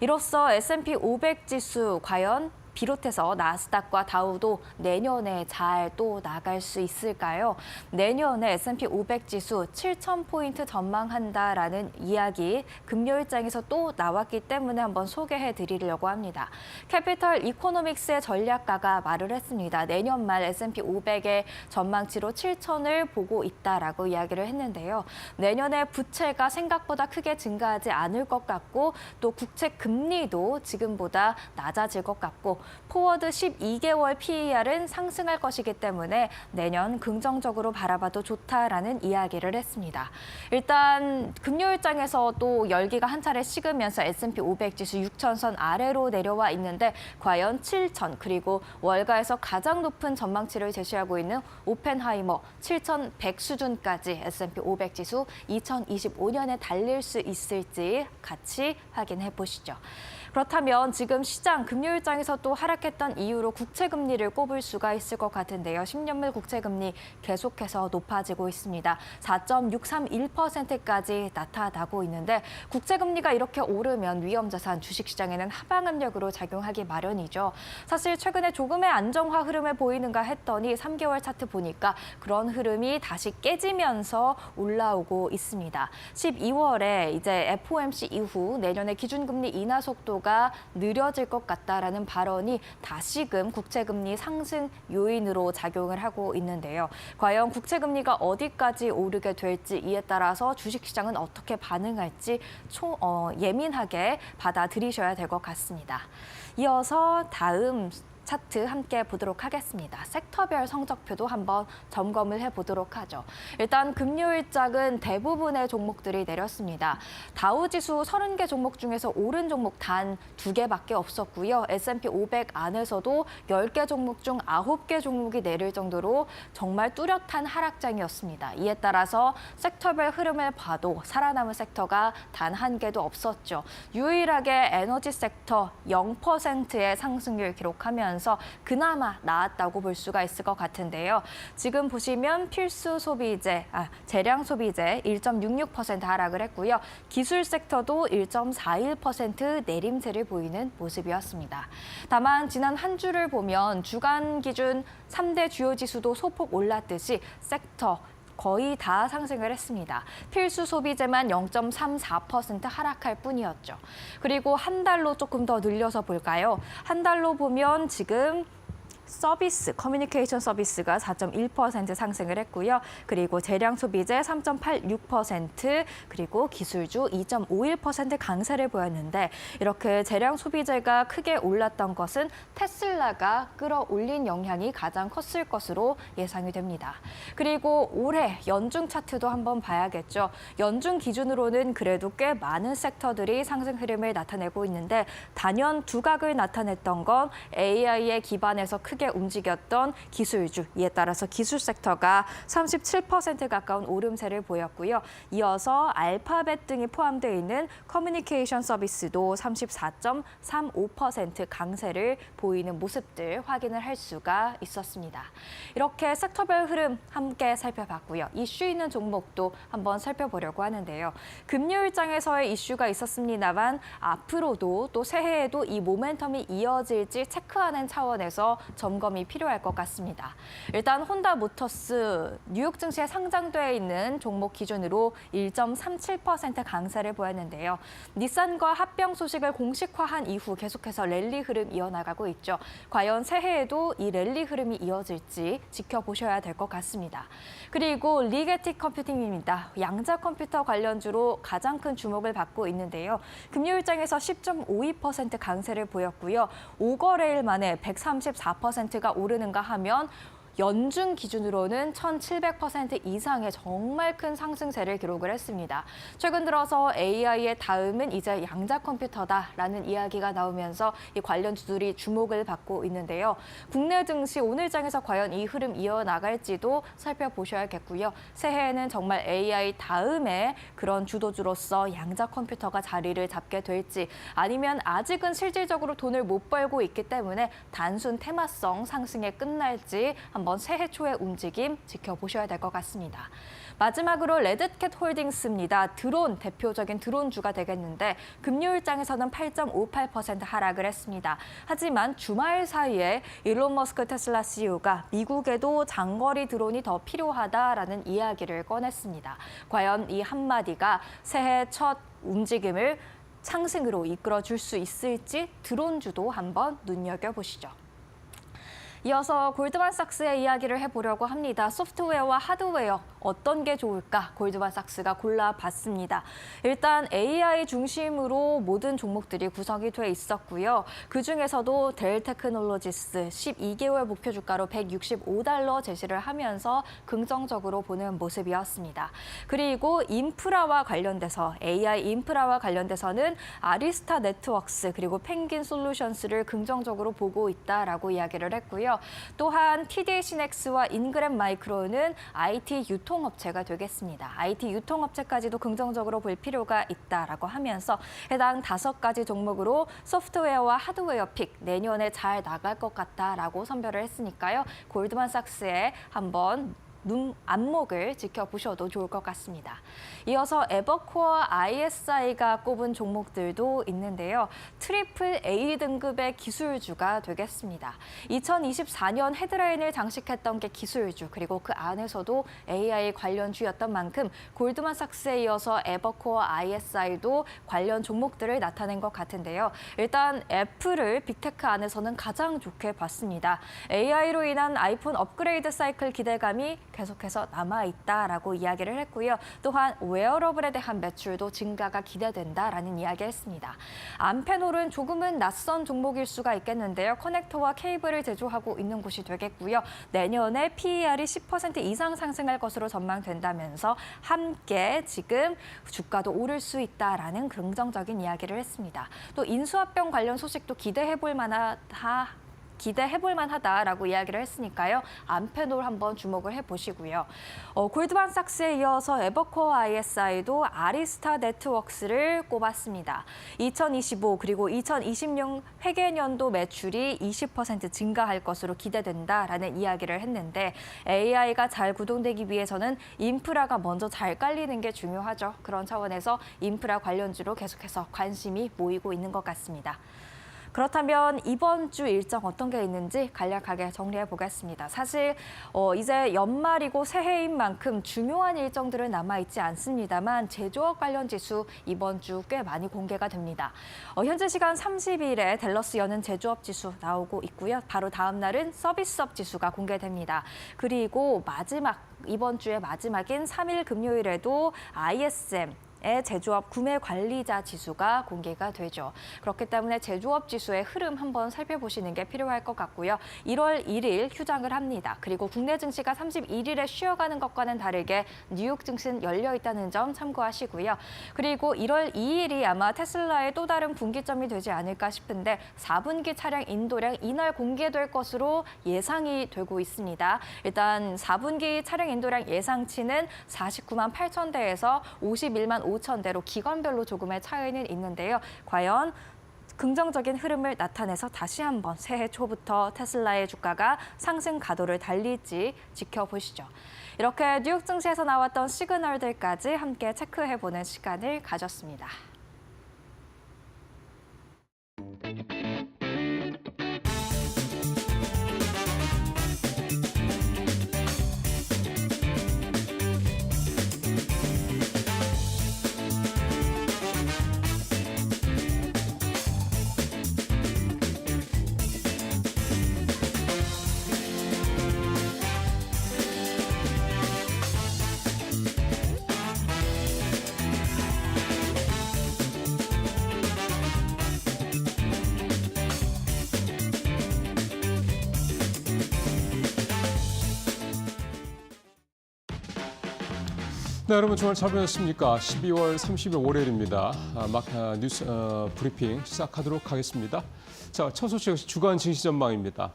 이로써 S&P 500 지수 과연 비롯해서 나스닥과 다우도 내년에 잘 또 나갈 수 있을까요? 내년에 S&P 500 지수 7,000포인트 전망한다라는 이야기 금요일장에서 또 나왔기 때문에 한번 소개해 드리려고 합니다. 캐피털 이코노믹스의 전략가가 말을 했습니다. 내년 말 S&P 500의 전망치로 7,000을 보고 있다라고 이야기를 했는데요. 내년에 부채가 생각보다 크게 증가하지 않을 것 같고 또 국채 금리도 지금보다 낮아질 것 같고 포워드 12개월 PER은 상승할 것이기 때문에 내년 긍정적으로 바라봐도 좋다라는 이야기를 했습니다. 일단 금요일장에서 또 열기가 한 차례 식으면서 S&P 500 지수 6,000선 아래로 내려와 있는데 과연 7,000 그리고 월가에서 가장 높은 전망치를 제시하고 있는 오펜하이머 7,100 수준까지 S&P 500 지수 2025년에 달릴 수 있을지 같이 확인해 보시죠. 그렇다면 지금 시장 금요일장에서 또 하락했던 이유로 국채금리를 꼽을 수가 있을 것 같은데요. 10년물 국채금리 계속해서 높아지고 있습니다. 4.631%까지 나타나고 있는데 국채금리가 이렇게 오르면 위험자산 주식시장에는 하방 압력으로 작용하기 마련이죠. 사실 최근에 조금의 안정화 흐름을 보이는가 했더니 3개월 차트 보니까 그런 흐름이 다시 깨지면서 올라오고 있습니다. 12월에 이제 FOMC 이후 내년에 기준금리 인하 속도가 느려질 것 같다라는 발언이 다시금 국채금리 상승 요인으로 작용을 하고 있는데요. 과연 국채금리가 어디까지 오르게 될지 이에 따라서 주식시장은 어떻게 반응할지 예민하게 받아들이셔야 될 것 같습니다. 이어서 다음 차트 함께 보도록 하겠습니다. 섹터별 성적표도 한번 점검을 해보도록 하죠. 일단 금요일장은 대부분의 종목들이 내렸습니다. 다우지수 30개 종목 중에서 오른 종목 단 2개밖에 없었고요. S&P 500 안에서도 10개 종목 중 9개 종목이 내릴 정도로 정말 뚜렷한 하락장이었습니다. 이에 따라서 섹터별 흐름을 봐도 살아남은 섹터가 단 한 개도 없었죠. 유일하게 에너지 섹터 0%의 상승률 기록하면서 그나마 나았다고 볼 수가 있을 것 같은데요. 지금 보시면 재량 소비재 1.66% 하락을 했고요. 기술 섹터도 1.41% 내림세를 보이는 모습이었습니다. 다만 지난 한 주를 보면 주간 기준 3대 주요 지수도 소폭 올랐듯이 섹터 거의 다 상승을 했습니다. 필수 소비재만 0.34% 하락할 뿐이었죠. 그리고 한 달로 조금 더 늘려서 볼까요? 한 달로 보면 지금 커뮤니케이션 서비스가 4.1% 상승을 했고요. 그리고 재량 소비재 3.86%, 그리고 기술주 2.51% 강세를 보였는데 이렇게 재량 소비재가 크게 올랐던 것은 테슬라가 끌어올린 영향이 가장 컸을 것으로 예상이 됩니다. 그리고 올해 연중 차트도 한번 봐야겠죠. 연중 기준으로는 그래도 꽤 많은 섹터들이 상승 흐름을 나타내고 있는데 단연 두각을 나타냈던 건 AI에 기반해서 크게 움직였던 기술주, 이에 따라서 기술 섹터가 37% 가까운 오름세를 보였고요. 이어서 알파벳 등이 포함되어 있는 커뮤니케이션 서비스도 34.35% 강세를 보이는 모습들 확인을 할 수가 있었습니다. 이렇게 섹터별 흐름 함께 살펴봤고요. 이슈 있는 종목도 한번 살펴보려고 하는데요. 금요일장에서의 이슈가 있었습니다만 앞으로도 또 새해에도 이 모멘텀이 이어질지 체크하는 차원에서 점검이 필요할 것 같습니다. 일단 혼다모터스 뉴욕 증시에 상장되어 있는 종목 기준으로 1.37% 강세를 보였는데요. 닛산과 합병 소식을 공식화한 이후 계속해서 랠리 흐름 이어나가고 있죠. 과연 새해에도 이 랠리 흐름이 이어질지 지켜보셔야 될 것 같습니다. 그리고 리게틱 컴퓨팅입니다. 양자 컴퓨터 관련주로 가장 큰 주목을 받고 있는데요. 금요일장에서 10.52% 강세를 보였고요. 5거래일 만에 134%가 오르는가 하면 연중 기준으로는 1,700% 이상의 정말 큰 상승세를 기록을 했습니다. 최근 들어서 AI의 다음은 이제 양자 컴퓨터다라는 이야기가 나오면서 이 관련주들이 주목을 받고 있는데요. 국내 증시 오늘장에서 과연 이 흐름 이어나갈지도 살펴보셔야겠고요. 새해에는 정말 AI 다음에 그런 주도주로서 양자 컴퓨터가 자리를 잡게 될지 아니면 아직은 실질적으로 돈을 못 벌고 있기 때문에 단순 테마성 상승에 끝날지 한번 새해 초의 움직임 지켜보셔야 될 것 같습니다. 마지막으로 레드캣 홀딩스입니다. 대표적인 드론주가 되겠는데 금요일장에서는 8.58% 하락을 했습니다. 하지만 주말 사이에 일론 머스크 테슬라 CEO가 미국에도 장거리 드론이 더 필요하다라는 이야기를 꺼냈습니다. 과연 이 한마디가 새해 첫 움직임을 상승으로 이끌어줄 수 있을지 드론주도 한번 눈여겨보시죠. 이어서 골드만삭스의 이야기를 해보려고 합니다. 소프트웨어와 하드웨어 어떤 게 좋을까 골드만삭스가 골라봤습니다. 일단 AI 중심으로 모든 종목들이 구성이 돼 있었고요. 그중에서도 델 테크놀로지스 12개월 목표 주가로 $165 제시를 하면서 긍정적으로 보는 모습이었습니다. 그리고 인프라와 관련돼서 AI 인프라와 관련돼서는 아리스타 네트워크스 그리고 펭귄 솔루션스를 긍정적으로 보고 있다라고 이야기를 했고요. 되고요. 또한 TD 시넥스와 인그램 마이크로는 IT 유통업체가 되겠습니다. IT 유통업체까지도 긍정적으로 볼 필요가 있다라고 하면서 해당 5가지 종목으로 소프트웨어와 하드웨어 픽 내년에 잘 나갈 것 같다라고 선별을 했으니까요. 골드만삭스에 한번 안목을 지켜보셔도 좋을 것 같습니다. 이어서 에버코어 ISI가 꼽은 종목들도 있는데요. 트리플 A 등급의 기술주가 되겠습니다. 2024년 헤드라인을 장식했던 게 기술주, 그리고 그 안에서도 AI 관련주였던 만큼 골드만삭스에 이어서 에버코어 ISI도 관련 종목들을 나타낸 것 같은데요. 일단 애플을 빅테크 안에서는 가장 좋게 봤습니다. AI로 인한 아이폰 업그레이드 사이클 기대감이 계속해서 남아있다라고 이야기를 했고요. 또한 웨어러블에 대한 매출도 증가가 기대된다라는 이야기를 했습니다. 암페놀은 조금은 낯선 종목일 수가 있겠는데요. 커넥터와 케이블을 제조하고 있는 곳이 되겠고요. 내년에 PER이 10% 이상 상승할 것으로 전망된다면서 함께 지금 주가도 오를 수 있다라는 긍정적인 이야기를 했습니다. 또 인수합병 관련 소식도 기대해볼 만하다라고 이야기를 했으니까요. 암페놀 한번 주목을 해보시고요. 골드만삭스에 이어서 에버코어 ISI도 아리스타 네트워크스를 꼽았습니다. 2025 그리고 2026 회계년도 매출이 20% 증가할 것으로 기대된다라는 이야기를 했는데 AI가 잘 구동되기 위해서는 인프라가 먼저 잘 깔리는 게 중요하죠. 그런 차원에서 인프라 관련주로 계속해서 관심이 모이고 있는 것 같습니다. 그렇다면 이번 주 일정 어떤 게 있는지 간략하게 정리해 보겠습니다. 사실 이제 연말이고 새해인 만큼 중요한 일정들은 남아있지 않습니다만 제조업 관련 지수 이번 주 꽤 많이 공개가 됩니다. 현재 시간 30일에 댈러스 여는 제조업 지수 나오고 있고요. 바로 다음 날은 서비스업 지수가 공개됩니다. 그리고 이번 주의 마지막인 3일 금요일에도 ISM 제조업 구매 관리자 지수가 공개가 되죠. 그렇기 때문에 제조업 지수의 흐름 한번 살펴보시는 게 필요할 것 같고요. 1월 1일 휴장을 합니다. 그리고 국내 증시가 31일에 쉬어가는 것과는 다르게 뉴욕 증시는 열려 있다는 점 참고하시고요. 그리고 1월 2일이 아마 테슬라의 또 다른 분기점이 되지 않을까 싶은데 4분기 차량 인도량 이날 공개될 것으로 예상이 되고 있습니다. 일단 4분기 차량 인도량 예상치는 49만 8천 대에서 51만 5천 대로 기관별로 조금의 차이는 있는데요. 과연 긍정적인 흐름을 나타내서 다시 한번 새해 초부터 테슬라의 주가가 상승 가도를 달릴지 지켜보시죠. 이렇게 뉴욕 증시에서 나왔던 시그널들까지 함께 체크해보는 시간을 가졌습니다. 네, 여러분 주말 잘 보냈습니까? 12월 30일 월요일입니다. 뉴스 브리핑 시작하도록 하겠습니다. 자, 첫 소식 역시 주간 증시 전망입니다.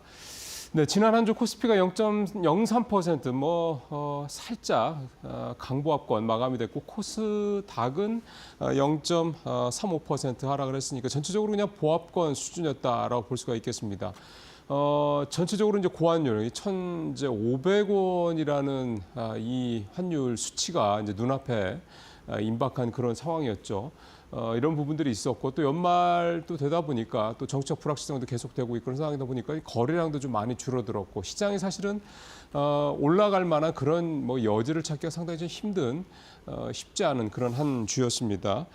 네, 지난 한 주 코스피가 0.03% 살짝 강보합권 마감이 됐고 코스닥은 0.35% 하락을 했으니까 전체적으로 그냥 보합권 수준이었다라고 볼 수가 있겠습니다. 전체적으로 이제 고환율 1,500원이라는 이 환율 수치가 이제 눈앞에 임박한 그런 상황이었죠. 이런 부분들이 있었고 또 연말도 되다 보니까 또 정책 불확실성도 계속되고 있고 그런 상황이다 보니까 거래량도 좀 많이 줄어들었고 시장이 사실은 올라갈 만한 그런 여지를 찾기가 상당히 좀 힘든 쉽지 않은 그런 한 주였습니다.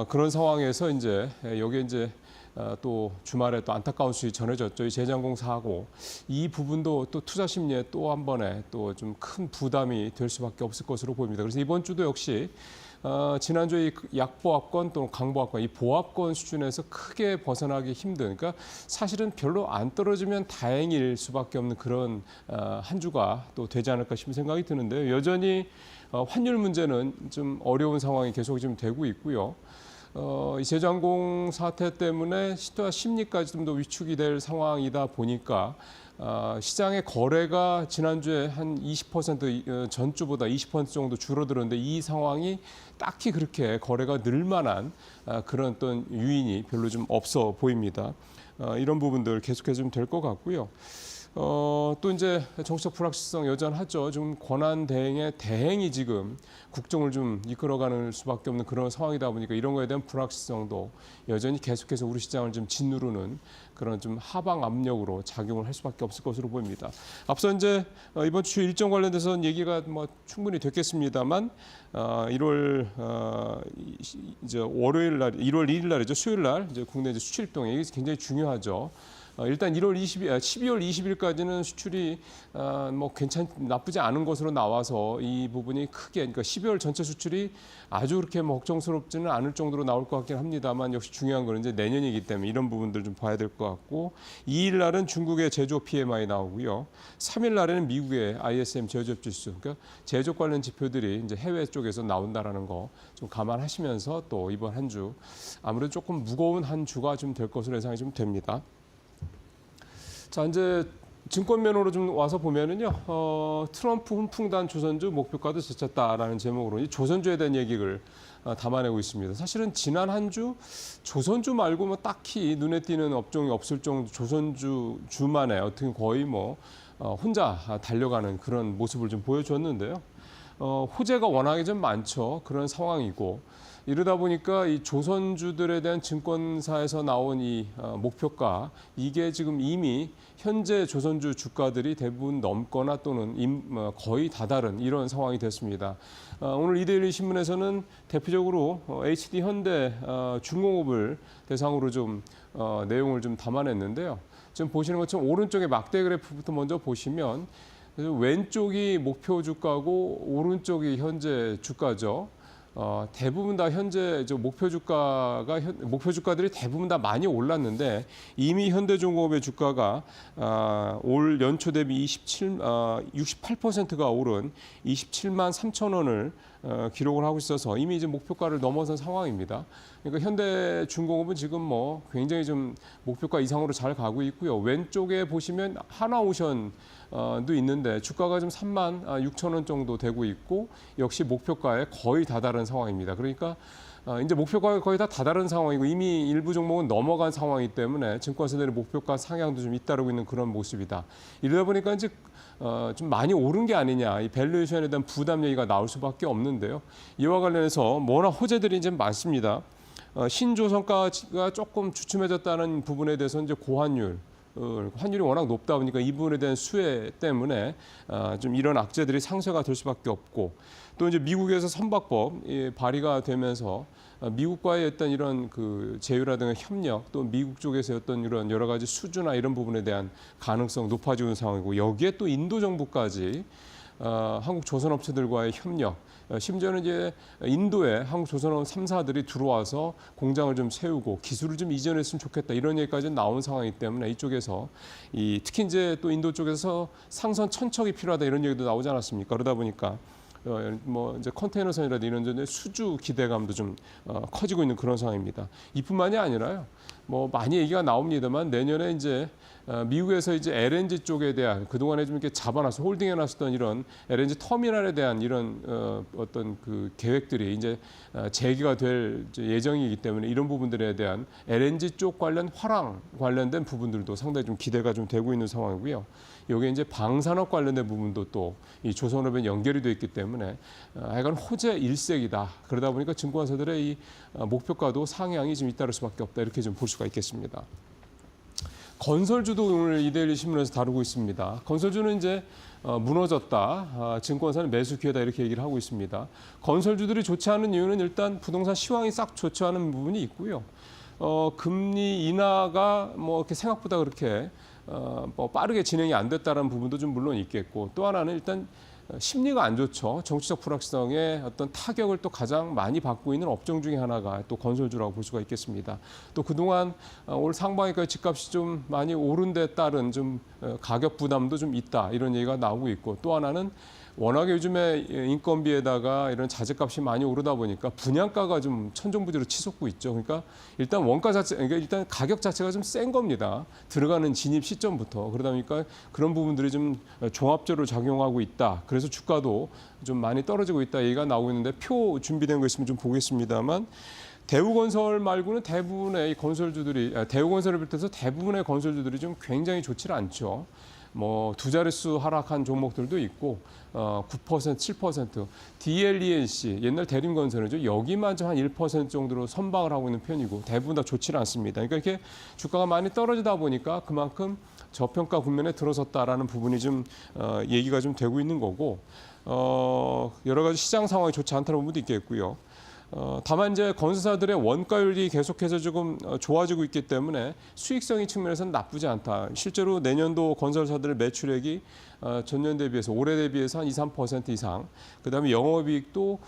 그런 상황에서 이제 여기에 이제 또 주말에 또 안타까운 소식이 전해졌죠. 이 제장공사하고 이 부분도 또 투자 심리에 또 한 번에 또 좀 큰 부담이 될 수밖에 없을 것으로 보입니다. 그래서 이번 주도 역시 지난주에 약보합권 또는 강보합권, 이 보합권 수준에서 크게 벗어나기 힘든, 그러니까 사실은 별로 안 떨어지면 다행일 수밖에 없는 그런 한 주가 또 되지 않을까 싶은 생각이 드는데요. 여전히 환율 문제는 좀 어려운 상황이 계속 지금 되고 있고요. 이 제주항공 사태 때문에 시도와 심리까지 좀 더 위축이 될 상황이다 보니까 시장의 거래가 지난주에 한 20% 전주보다 20% 정도 줄어들었는데 이 상황이 딱히 그렇게 거래가 늘 만한 그런 어떤 유인이 별로 좀 없어 보입니다. 이런 부분들 계속해서 좀 될 것 같고요. 또 이제 정치적 불확실성 여전하죠. 좀 권한 대행의 대행이 지금 국정을 좀 이끌어가는 수밖에 없는 그런 상황이다 보니까 이런 거에 대한 불확실성도 여전히 계속해서 우리 시장을 좀 짓누르는 그런 좀 하방 압력으로 작용을 할 수밖에 없을 것으로 보입니다. 앞서 이제 이번 주 일정 관련돼서는 얘기가 뭐 충분히 됐겠습니다만 1월 이제 월요일 날 1월 1일 날이죠. 수요일 날 이제 국내 이제 수출 입동이 이게 굉장히 중요하죠. 일단 12월 20일까지는 수출이 뭐 나쁘지 않은 것으로 나와서 이 부분이 크게 그러니까 12월 전체 수출이 아주 그렇게 뭐 걱정스럽지는 않을 정도로 나올 것 같긴 합니다만 역시 중요한 건 이제 내년이기 때문에 이런 부분들 좀 봐야 될 것 같고 2일 날은 중국의 제조업 PMI 나오고요. 3일 날에는 미국의 ISM 제조업 지수 그러니까 제조업 관련 지표들이 이제 해외 쪽에서 나온다라는 거 좀 감안하시면서 또 이번 한 주 아무래도 조금 무거운 한 주가 좀 될 것으로 예상이 좀 됩니다. 자, 이제 증권 면으로 좀 와서 보면은요, 트럼프 훈풍단 조선주 목표가도 제쳤다라는 제목으로 이 조선주에 대한 얘기를 담아내고 있습니다. 사실은 지난 한 주 조선주 말고 뭐 딱히 눈에 띄는 업종이 없을 정도 조선주만의 어떻게 거의 뭐 혼자 달려가는 그런 모습을 좀 보여줬는데요. 호재가 워낙에 좀 많죠. 그런 상황이고. 이러다 보니까 이 조선주들에 대한 증권사에서 나온 이 목표가 이게 지금 이미 현재 조선주 주가들이 대부분 넘거나 또는 거의 다다른 이런 상황이 됐습니다. 오늘 이데일리 신문에서는 대표적으로 HD 현대 중공업을 대상으로 좀 내용을 좀 담아냈는데요. 지금 보시는 것처럼 오른쪽에 막대 그래프부터 먼저 보시면 왼쪽이 목표 주가고 오른쪽이 현재 주가죠. 대부분 다 현재 목표 주가들이 대부분 다 많이 올랐는데 이미 현대중공업의 주가가 올 연초 대비 68%가 오른 27만 3천 원을 기록을 하고 있어서 이미 이제 목표가를 넘어선 상황입니다. 그러니까 현대중공업은 지금 뭐 굉장히 좀 목표가 이상으로 잘 가고 있고요. 왼쪽에 보시면 하나오션도 있는데 주가가 좀 3만 6천 원 정도 되고 있고 역시 목표가에 거의 다다른 상황입니다. 그러니까 이제 목표가에 거의 다 다다른 상황이고 이미 일부 종목은 넘어간 상황이기 때문에 증권사들의 목표가 상향도 좀 잇따르고 있는 그런 모습이다. 이러다 보니까 이제 좀 많이 오른 게 아니냐, 이 밸류에이션에 대한 부담 얘기가 나올 수밖에 없는데요. 이와 관련해서 워낙 호재들이 이제 많습니다. 신조선가가 조금 주춤해졌다는 부분에 대해서 이제 고환율, 환율이 워낙 높다 보니까 이 부분에 대한 수혜 때문에 좀 이런 악재들이 상쇄가 될 수밖에 없고 또 이제 미국에서 선박법 발의가 되면서 미국과의 어떤 이런 그 제휴라든가 협력 또 미국 쪽에서 어떤 이런 여러 가지 수주나 이런 부분에 대한 가능성 높아지고 있는 상황이고 여기에 또 인도 정부까지 한국 조선업체들과의 협력 심지어는 이제 인도에 한국 조선업 3사들이 들어와서 공장을 좀 세우고 기술을 좀 이전했으면 좋겠다 이런 얘기까지 나온 상황이기 때문에 이쪽에서 특히 이제 또 인도 쪽에서 상선 천척이 필요하다 이런 얘기도 나오지 않았습니까? 그러다 보니까 뭐 이제 컨테이너선이라든지 이런 수주 기대감도 좀 커지고 있는 그런 상황입니다. 이뿐만이 아니라요. 뭐 많이 얘기가 나옵니다만 내년에 이제 미국에서 이제 LNG 쪽에 대한 그동안에 좀 이렇게 잡아놔서 홀딩해놨었던 이런 LNG 터미널에 대한 이런 어떤 그 계획들이 이제 재개가 될 예정이기 때문에 이런 부분들에 대한 LNG 쪽 관련 화랑 관련된 부분들도 상당히 좀 기대가 좀 되고 있는 상황이고요. 여기에 이제 방산업 관련된 부분도 또 이 조선업에 연결이 돼 있기 때문에 하여간 호재 일색이다. 그러다 보니까 증권사들의 이 목표가도 상향이 좀 잇따를 수밖에 없다. 이렇게 좀 볼 수가 있겠습니다. 건설주도 오늘 이데일리 신문에서 다루고 있습니다. 건설주는 이제 무너졌다. 증권사는 매수 기회다 이렇게 얘기를 하고 있습니다. 건설주들이 좋지 않은 이유는 일단 부동산 시황이 싹 좋지 않은 부분이 있고요. 금리 인하가 뭐 이렇게 생각보다 그렇게 뭐 빠르게 진행이 안 됐다는 부분도 좀 물론 있겠고 또 하나는 일단 심리가 안 좋죠. 정치적 불확실성에 어떤 타격을 또 가장 많이 받고 있는 업종 중에 하나가 또 건설주라고 볼 수가 있겠습니다. 또 그동안 올 상반기까지 집값이 좀 많이 오른 데 따른 좀 가격 부담도 좀 있다 이런 얘기가 나오고 있고 또 하나는 워낙에 요즘에 인건비에다가 이런 자재값이 많이 오르다 보니까 분양가가 좀 천정부지로 치솟고 있죠. 그러니까 일단 원가 자체, 그러니까 일단 가격 자체가 좀 센 겁니다. 들어가는 진입 시점부터. 그러다 보니까 그런 부분들이 좀 종합적으로 작용하고 있다. 그래서 주가도 좀 많이 떨어지고 있다 얘기가 나오고 있는데 표 준비된 거 있으면 좀 보겠습니다만 대우건설 말고는 대부분의 이 건설주들이 대우건설을 비롯해서 대부분의 건설주들이 좀 굉장히 좋지 않죠. 뭐 두 자릿수 하락한 종목들도 있고 9%, 7%, DLENC 옛날 대림건설이죠. 여기만 좀 한 1% 정도로 선방을 하고 있는 편이고 대부분 다 좋지는 않습니다. 그러니까 이렇게 주가가 많이 떨어지다 보니까 그만큼 저평가 국면에 들어섰다라는 부분이 좀 얘기가 좀 되고 있는 거고 여러 가지 시장 상황이 좋지 않다는 부분도 있겠고요. 다만 이제 건설사들의 원가율이 계속해서 조금 좋아지고 있기 때문에 수익성의 측면에서는 나쁘지 않다. 실제로 내년도 건설사들의 매출액이 전년 대비해서 올해 대비해서 한 2, 3% 이상, 그다음에 영업이익도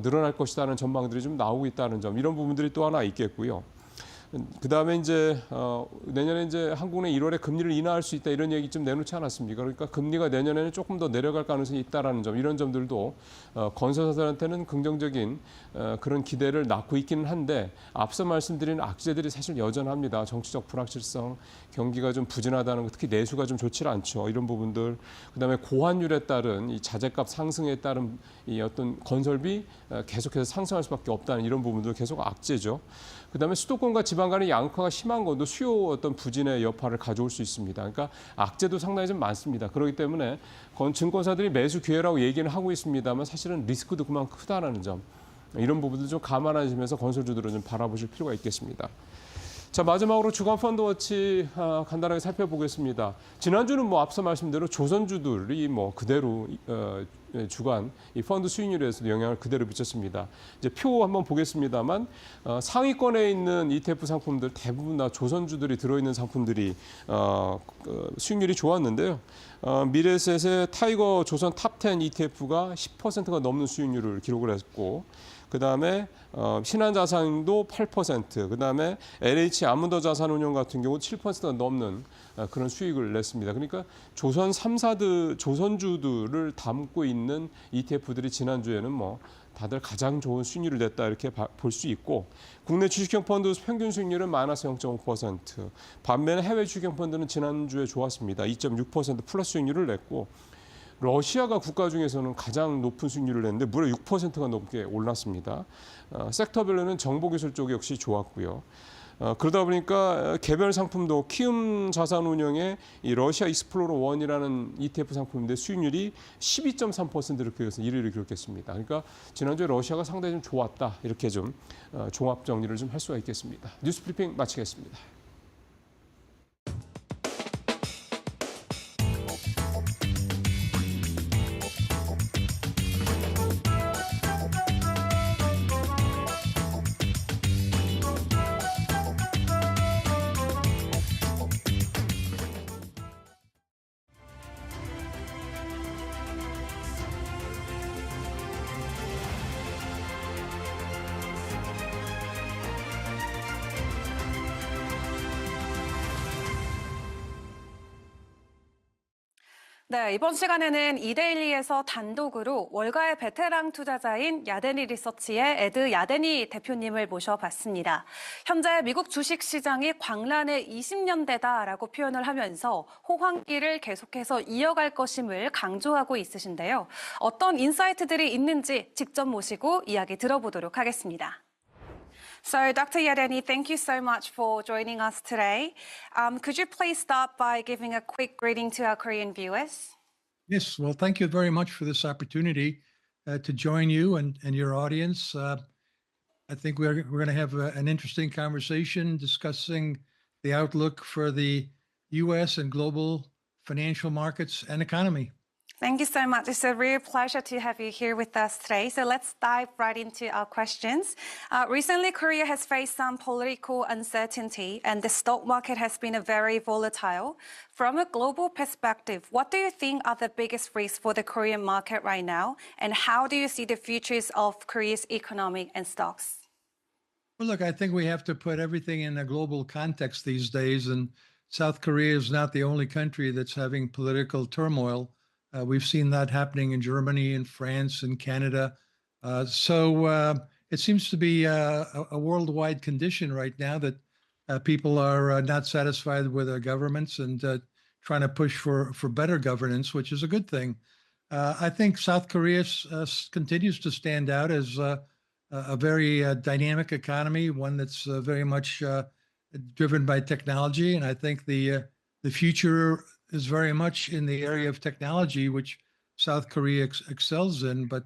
늘어날 것이라는 전망들이 좀 나오고 있다는 점, 이런 부분들이 또 하나 있겠고요. 그다음에 이제 내년에 이제 한국은행 1월에 금리를 인하할 수 있다 이런 얘기 좀 내놓지 않았습니까? 그러니까 금리가 내년에는 조금 더 내려갈 가능성이 있다라는 점, 이런 점들도 건설사들한테는 긍정적인 그런 기대를 낳고 있기는 한데 앞서 말씀드린 악재들이 사실 여전합니다. 정치적 불확실성, 경기가 좀 부진하다는 것, 특히 내수가 좀 좋지 않죠. 이런 부분들, 그다음에 고환율에 따른 이 자재값 상승에 따른 이 어떤 건설비 계속해서 상승할 수밖에 없다는 이런 부분도 계속 악재죠. 그다음에 수도권과 지방 간의 양극화가 심한 것도 수요 어떤 부진의 여파를 가져올 수 있습니다. 그러니까 악재도 상당히 좀 많습니다. 그렇기 때문에 증권사들이 매수 기회라고 얘기는 하고 있습니다만 사실은 리스크도 그만큼 크다라는 점, 이런 부분도 좀 감안하시면서 건설주들은 좀 바라보실 필요가 있겠습니다. 자, 마지막으로 주간 펀드워치 간단하게 살펴보겠습니다. 지난주는 뭐 앞서 말씀대로 조선주들이 뭐 그대로 주간 이 펀드 수익률에서도 영향을 그대로 미쳤습니다. 이제 표 한번 보겠습니다만 상위권에 있는 ETF 상품들 대부분 다 조선주들이 들어있는 상품들이 수익률이 좋았는데요. 미래에셋의 타이거 조선 탑10 ETF가 10%가 넘는 수익률을 기록을 했고, 그다음에 신한자산도 8%, 그다음에 LH 아문더 자산운용 같은 경우 7%가 넘는 그런 수익을 냈습니다. 그러니까 조선 3사드 조선주들을 담고 있는 ETF들이 지난주에는 뭐 다들 가장 좋은 수익률을 냈다 이렇게 볼 수 있고, 국내 주식형 펀드 평균 수익률은 마이너스 0.5%, 반면에 해외 주식형 펀드는 지난주에 좋았습니다. 2.6% 플러스 수익률을 냈고, 러시아가 국가 중에서는 가장 높은 수익률을 냈는데 무려 6%가 넘게 올랐습니다. 섹터별로는 정보기술 쪽 역시 좋았고요. 그러다 보니까 개별 상품도 키움 자산운용의 이 러시아 익스플로러 1이라는 ETF 상품인데 수익률이 12.3% 이렇게 해서 1위를 기록했습니다. 그러니까 지난주에 러시아가 상당히 좀 좋았다, 이렇게 좀 종합 정리를 좀 할 수가 있겠습니다. 뉴스 브리핑 마치겠습니다. 네, 이번 시간에는 이데일리에서 단독으로 월가의 베테랑 투자자인 야데니 리서치의 에드 야데니 대표님을 모셔봤습니다. 현재 미국 주식시장이 광란의 20년대다라고 표현을 하면서 호황기를 계속해서 이어갈 것임을 강조하고 있으신데요. 어떤 인사이트들이 있는지 직접 모시고 이야기 들어보도록 하겠습니다. So, Dr. Yadeni, thank you so much for joining us today. Could you please start by giving a quick greeting to our Korean viewers? Yes, well, thank you very much for this opportunity to join you and your audience. I think we're going to have an interesting conversation discussing the outlook for the U.S. and global financial markets and economy. Thank you so much. It's a real pleasure to have you here with us today. So let's dive right into our questions. Recently, Korea has faced some political uncertainty and the stock market has been very volatile. From a global perspective, what do you think are the biggest risks for the Korean market right now? And how do you see the futures of Korea's economy and stocks? Well, look, I think we have to put everything in a global context these days. And South Korea is not the only country that's having political turmoil. We've seen that happening in Germany and France and Canada. So it seems to be a worldwide condition right now that people are not satisfied with their governments and trying to push for better governance, which is a good thing. I think South Korea continues to stand out as a very dynamic economy, one that's very much driven by technology. And I think the future is very much in the area of technology, which South Korea excels in. But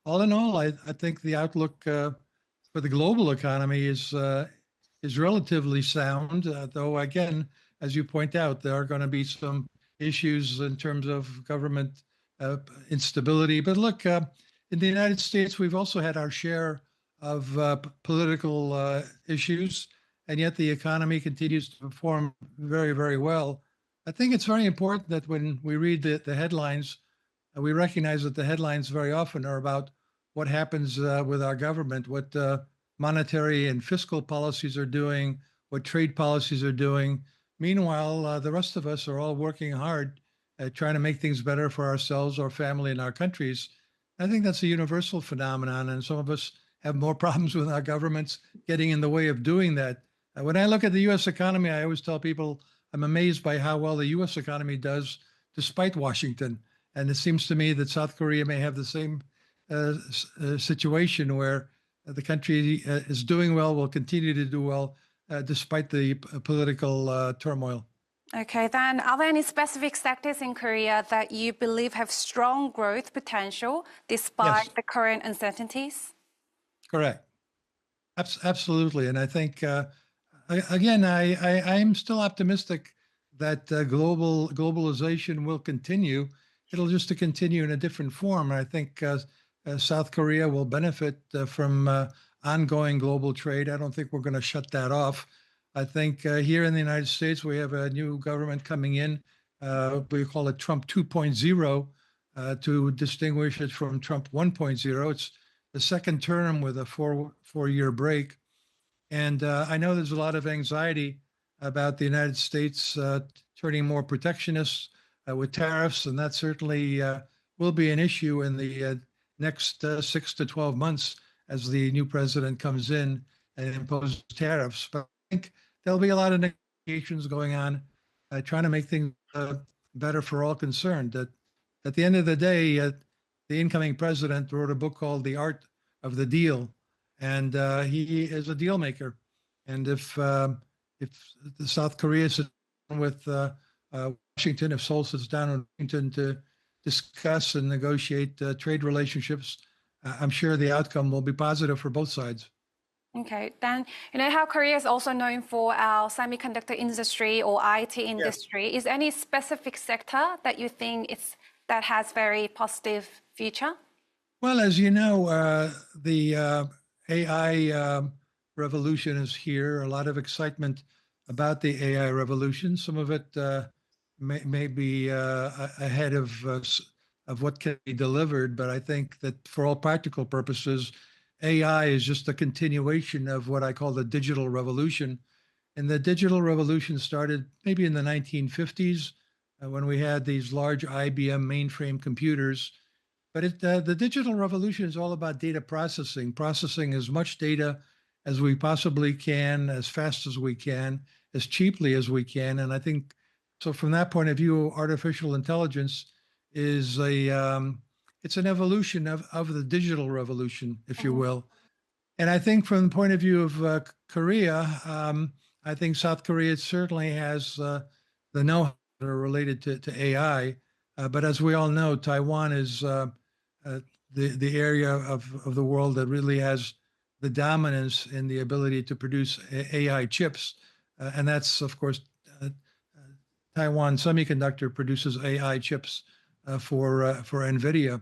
all in all, I think the outlook for the global economy is relatively sound, though again, as you point out, there are going to be some issues in terms of government instability. But look, in the United States, we've also had our share of political issues, and yet the economy continues to perform very, very well. I think it's very important that when we read the headlines, we recognize that the headlines very often are about what happens with our government, what monetary and fiscal policies are doing, what trade policies are doing. Meanwhile, the rest of us are all working hard at trying to make things better for ourselves, our family, and our countries. I think that's a universal phenomenon, and some of us have more problems with our governments getting in the way of doing that. When I look at the U.S. economy, I always tell people I'm amazed by how well the U.S. economy does despite Washington. And it seems to me that South Korea may have the same situation where the country is doing well, will continue to do well, despite the political turmoil. Okay, then are there any specific sectors in Korea that you believe have strong growth potential despite Yes. the current uncertainties? Correct. Absolutely. And I think, again, I'm still optimistic that globalization will continue. It'll just to continue in a different form. I think South Korea will benefit from ongoing global trade. I don't think we're going to shut that off. I think here in the United States, we have a new government coming in. We call it Trump 2.0 to distinguish it from Trump 1.0. It's the second term with a four-year break. And I know there's a lot of anxiety about the United States turning more protectionist with tariffs, and that certainly will be an issue in the next 6 to 12 months as the new president comes in and imposes tariffs. But I think there'll be a lot of negotiations going on, trying to make things better for all concerned. That at the end of the day, the incoming president wrote a book called The Art of the Deal, and he is a deal maker. And if the South Korea sits down with Washington, if Seoul sits down with Washington to discuss and negotiate trade relationships, I'm sure the outcome will be positive for both sides. Okay, then you know how Korea is also known for our semiconductor industry or IT industry. Is there any specific sector that you think that has very positive future? Well, as you know, the AI revolution is here. A lot of excitement about the AI revolution. Some of it may be ahead of what can be delivered, but I think that for all practical purposes, AI is just a continuation of what I call the digital revolution. And the digital revolution started maybe in the 1950s when we had these large IBM mainframe computers. But the digital revolution is all about data processing as much data as we possibly can, as fast as we can, as cheaply as we can. And I think, so from that point of view, artificial intelligence is it's an evolution of the digital revolution, if you will. And I think from the point of view of Korea, I think South Korea certainly has the know-how related to AI. But as we all know, Taiwan is the area of the world that really has the dominance in the ability to produce AI chips. And that's, of course, Taiwan Semiconductor produces AI chips for NVIDIA.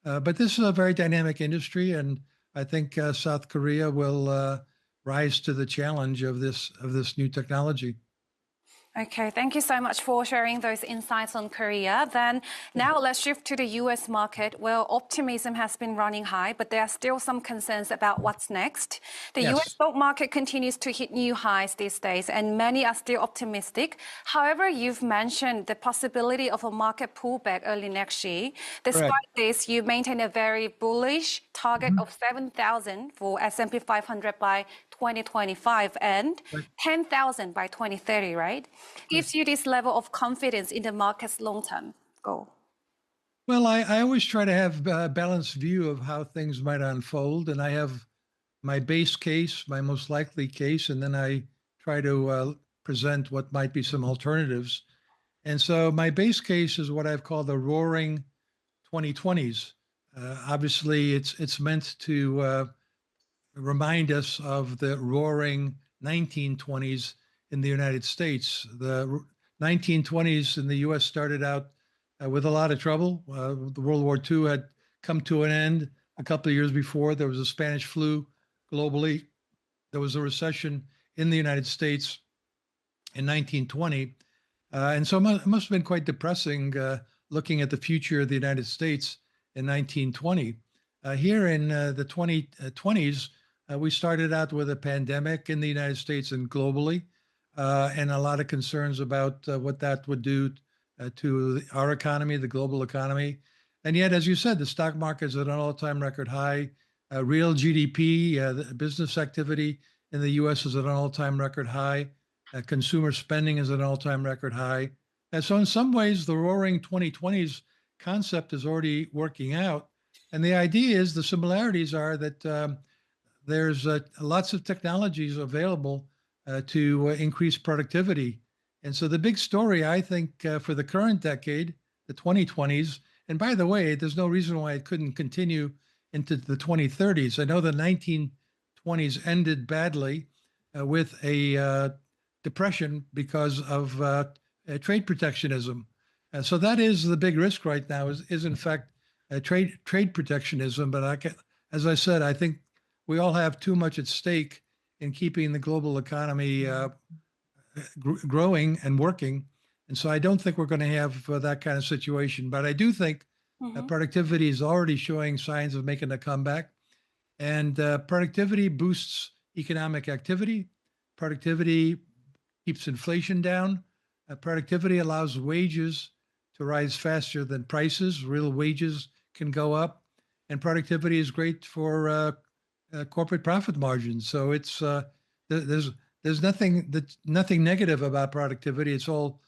But this is a very dynamic industry, and I think South Korea will rise to the challenge of this new technology. Okay, thank you so much for sharing those insights on Korea. Then now let's shift to the US market, where optimism has been running high, but there are still some concerns about what's next. The Yes. US stock market continues to hit new highs these days, and many are still optimistic. However, you've mentioned the possibility of a market pullback early next year. Despite this, you maintain a very bullish target of 7,000 for S&P 500 by 2025 and 10,000 by 2030, right? Gives you this level of confidence in the market's long-term goal. Well, I always try to have a balanced view of how things might unfold, and I have my base case, my most likely case, and then I try to present what might be some alternatives. And so my base case is what I've called the roaring 2020s. Obviously, it's meant to remind us of the roaring 1920s in the United States. The 1920s in the US started out with a lot of trouble. The World War II had come to an end a couple of years before. There was a Spanish flu globally. There was a recession in the United States in 1920. And so it must have been quite depressing looking at the future of the United States in 1920. Here in the 2020s, we started out with a pandemic in the United States and globally, and a lot of concerns about what that would do to our economy, the global economy. And yet, as you said, the stock market is at an all-time record high. Real GDP, the business activity in the U.S. is at an all-time record high. Consumer spending is at an all-time record high. And so in some ways, the roaring 2020s concept is already working out. And the idea is the similarities are that there's lots of technologies available to increase productivity. And so the big story, I think, for the current decade, the 2020s, and by the way, there's no reason why it couldn't continue into the 2030s. I know the 1920s ended badly with a depression because of trade protectionism. So that is the big risk right now is in fact trade protectionism. But as I said, I think we all have too much at stake in keeping the global economy growing and working. And so I don't think we're going to have that kind of situation. But I do think productivity is already showing signs of making a comeback. And productivity boosts economic activity. Productivity keeps inflation down. Productivity allows wages to rise faster than prices. Real wages can go up. And productivity is great for corporate profit margins. So it's there's nothing negative about productivity. It's all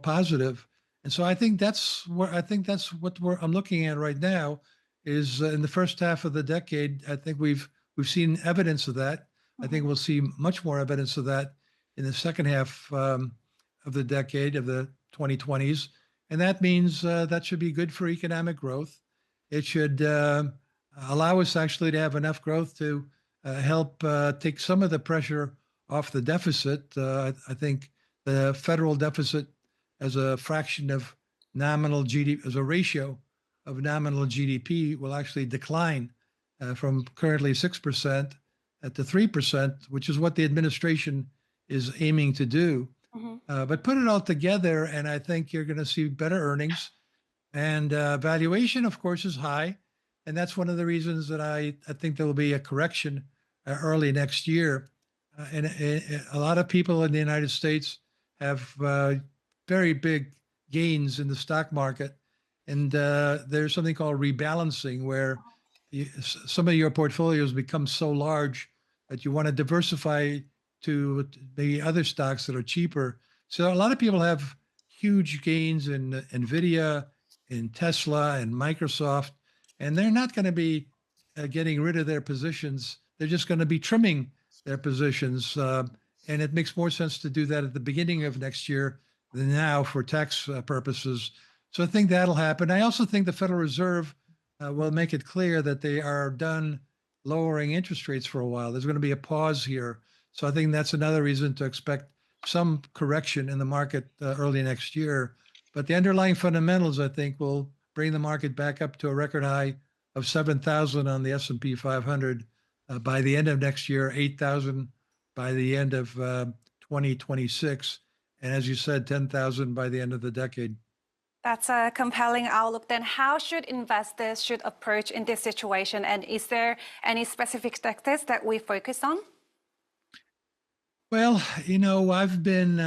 positive. And so I think that's what I'm looking at right now is in the first half of the decade. I think we've seen evidence of that. I think we'll see much more evidence of that in the second half of the decade of the 2020s. And that means that should be good for economic growth. It should allow us actually to have enough growth to help take some of the pressure off the deficit. I think the federal deficit as a fraction of nominal GDP, as a ratio of nominal GDP, will actually decline from currently 6% to 3%, which is what the administration is aiming to do. But put it all together, and I think you're going to see better earnings. And valuation, of course, is high. And that's one of the reasons that I think there will be a correction early next year. And a lot of people in the United States have very big gains in the stock market. And there's something called rebalancing, where some of your portfolios become so large that you want to diversify to the other stocks that are cheaper. So a lot of people have huge gains in NVIDIA, in Tesla, and Microsoft, and they're not going to be getting rid of their positions. They're just going to be trimming their positions. And it makes more sense to do that at the beginning of next year than now for tax purposes. So I think that'll happen. I also think the Federal Reserve will make it clear that they are done lowering interest rates for a while. There's going to be a pause here. So I think that's another reason to expect some correction in the market early next year. But the underlying fundamentals, I think, will bring the market back up to a record high of 7,000 on the S&P 500 by the end of next year, 8,000 by the end of 2026. And as you said, 10,000 by the end of the decade. That's a compelling outlook. Then how should investors should approach in this situation? And is there any specific sectors that we focus on? Well, I've been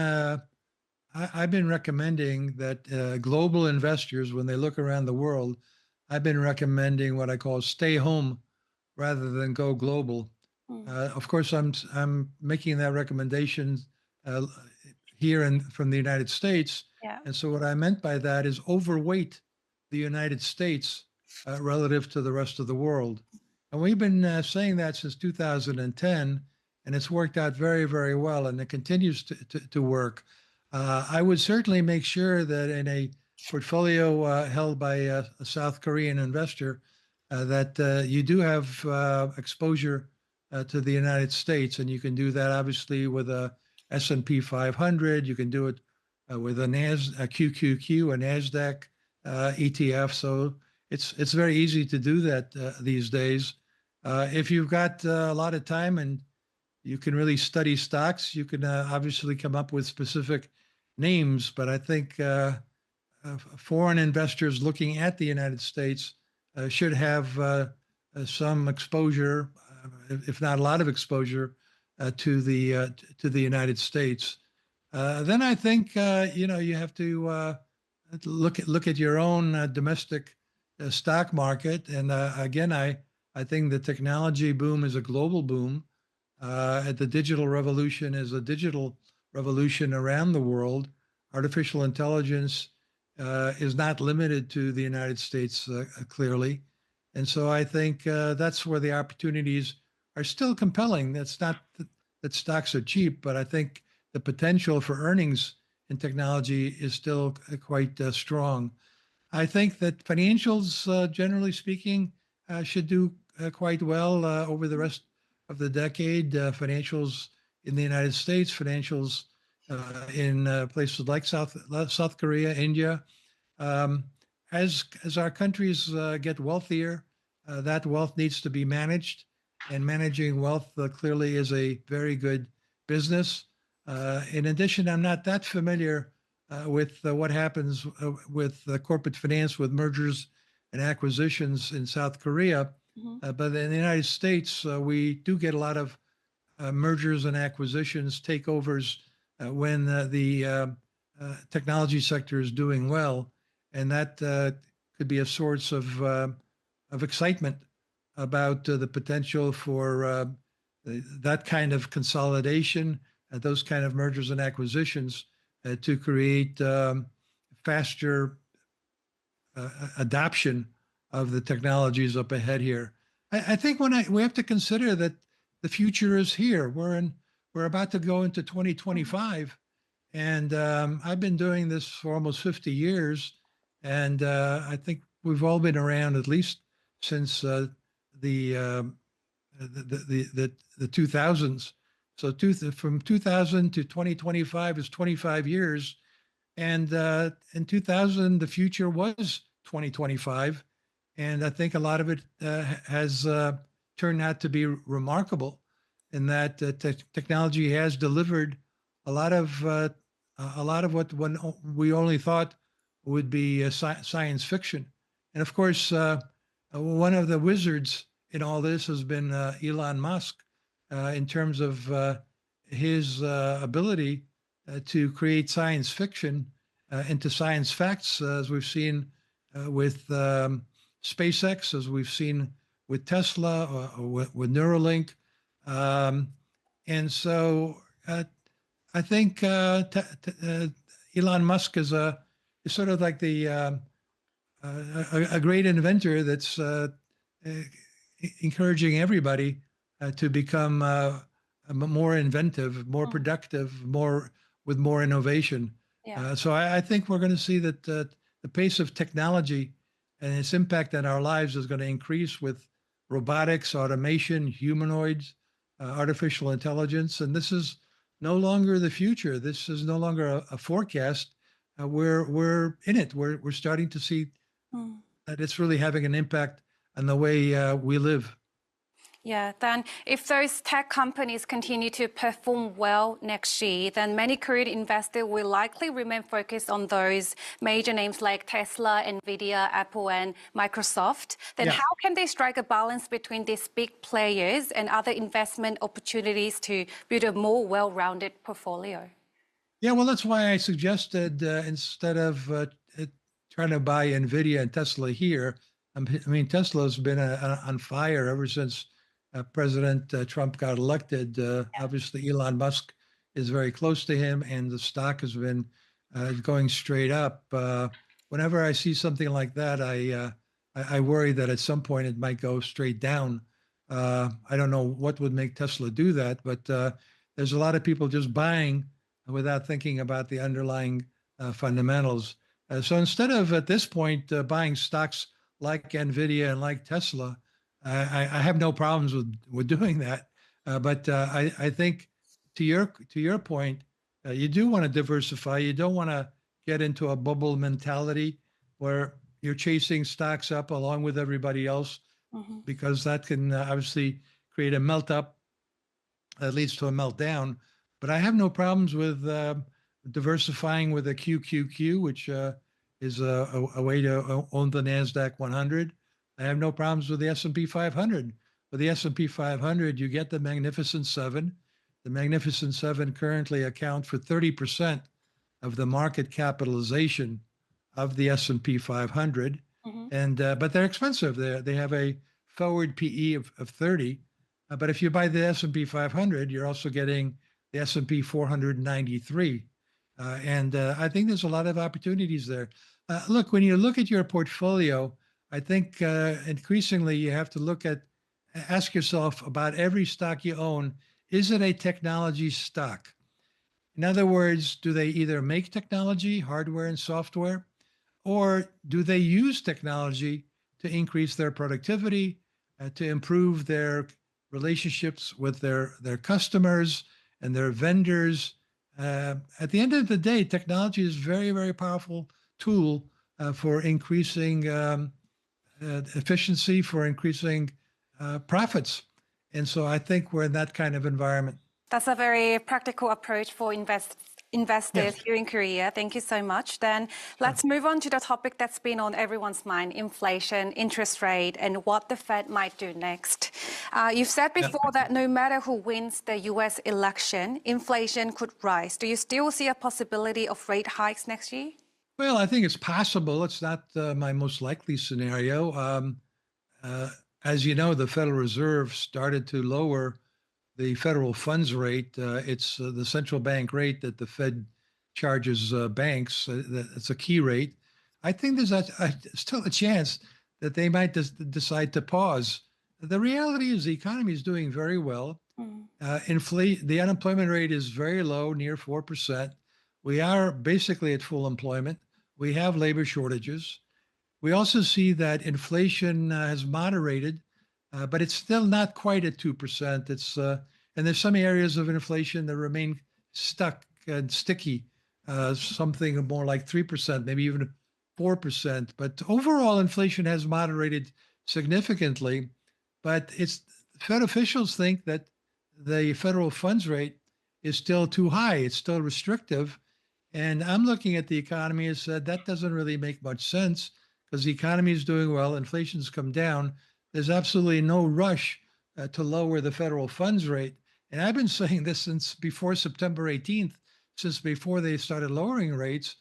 recommending that global investors, when they look around the world, I've been recommending what I call stay home rather than go global. Of course, I'm making that recommendation uh, here from the United States. Yeah. And so what I meant by that is overweight the United States relative to the rest of the world. And we've been saying that since 2010, and it's worked out very, very well, and it continues to work. I would certainly make sure that in a portfolio held by a South Korean investor, that you do have exposure to the United States, and you can do that obviously with a S&P 500. You can do it with a QQQ, a Nasdaq ETF. So it's very easy to do that these days. If you've got a lot of time and you can really study stocks, you can obviously come up with specific names. But I think foreign investors looking at the United States should have some exposure, if not a lot of exposure, to the United States. Then I think you have to look at your own domestic stock market. And again, I think the technology boom is a global boom. The digital revolution is a digital revolution around the world. Artificial intelligence is not limited to the United States, clearly. And so I think that's where the opportunities are still compelling. That's not that stocks are cheap, but I think the potential for earnings in technology is still quite strong. I think that financials, generally speaking, should do quite well over the rest of the decade. Financials in the United States, financials in places like South Korea, India. As our countries get wealthier, that wealth needs to be managed, and managing wealth clearly is a very good business. In addition, I'm not that familiar with what happens with corporate finance, with mergers and acquisitions in South Korea. But in the United States, we do get a lot of mergers and acquisitions, takeovers, when the technology sector is doing well. And that could be a source of excitement about the potential for that kind of consolidation, those kind of mergers and acquisitions to create faster adoption of the technologies up ahead here. I think we have to consider that the future is here. We're about to go into 2025, and I've been doing this for almost 50 years, and I think we've all been around at least since the 2000s. So from 2000 to 2025 is 25 years. And in 2000, the future was 2025. And I think a lot of it has turned out to be remarkable in that technology has delivered a lot of what we only thought would be science fiction. And of course, one of the wizards in all this has been Elon Musk, in terms of his ability to create science fiction into science facts, as we've seen with SpaceX, as we've seen with Tesla, or with Neuralink. And so I think Elon Musk is sort of like a great inventor that's encouraging everybody to become more inventive, more productive, with more innovation. Yeah. So I think we're going to see that the pace of technology and its impact on our lives is going to increase with robotics, automation, humanoids, artificial intelligence. And this is no longer the future. This is no longer a forecast. We're in it. We're starting to see that it's really having an impact on the way we live. Yeah, then if those tech companies continue to perform well next year, then many Korean investors will likely remain focused on those major names like Tesla, Nvidia, Apple, and Microsoft. Then Yeah. how can they strike a balance between these big players and other investment opportunities to build a more well-rounded portfolio? Yeah, well, that's why I suggested instead of trying to buy Nvidia and Tesla here, I mean, Tesla's been on fire ever since President Trump got elected. Obviously, Elon Musk is very close to him, and the stock has been going straight up. Whenever I see something like that, I worry that at some point it might go straight down. I don't know what would make Tesla do that, but there's a lot of people just buying without thinking about the underlying fundamentals. So instead of at this point buying stocks like Nvidia and like Tesla, I have no problems with doing that. But I think to your point, you do want to diversify. You don't want to get into a bubble mentality where you're chasing stocks up along with everybody else, because that can obviously create a melt up that leads to a meltdown. But I have no problems with diversifying with a QQQ, which is a way to own the NASDAQ 100. I have no problems with the S&P 500. With the S&P 500, you get the Magnificent Seven. The Magnificent Seven currently account for 30% of the market capitalization of the S&P 500. And but they're expensive. They have a forward PE of 30. But if you buy the S&P 500, you're also getting the S&P 493. And I think there's a lot of opportunities there. Look, when you look at your portfolio, I think increasingly you have to ask yourself about every stock you own, is it a technology stock? In other words, do they either make technology, hardware and software, or do they use technology to increase their productivity, to improve their relationships with their customers and their vendors? At the end of the day, technology is a very, very powerful tool for increasing efficiency, for increasing profits. And so I think we're in that kind of environment. That's a very practical approach for investors Yes. here in Korea. Thank you so much. Then let's move on to the topic that's been on everyone's mind, inflation, interest rate, and what the Fed might do next. You've said before that no matter who wins the US election, inflation could rise. Do you still see a possibility of rate hikes next year? Well, I think it's possible. It's not my most likely scenario. As you know, the Federal Reserve started to lower the federal funds rate. It's the central bank rate that the Fed charges banks. It's a key rate. I think there's still a chance that they might decide to pause. The reality is the economy is doing very well. The unemployment rate is very low, near 4%. We are basically at full employment. We have labor shortages. We also see that inflation has moderated, but it's still not quite at 2%. And there's some areas of inflation that remain stuck and sticky, something more like 3%, maybe even 4%. But overall, inflation has moderated significantly. But Fed officials think that the federal funds rate is still too high. It's still restrictive. And I'm looking at the economy and said that doesn't really make much sense because the economy is doing well, inflation's come down. There's absolutely no rush to lower the federal funds rate. And I've been saying this since before September 18th, since before they started lowering rates.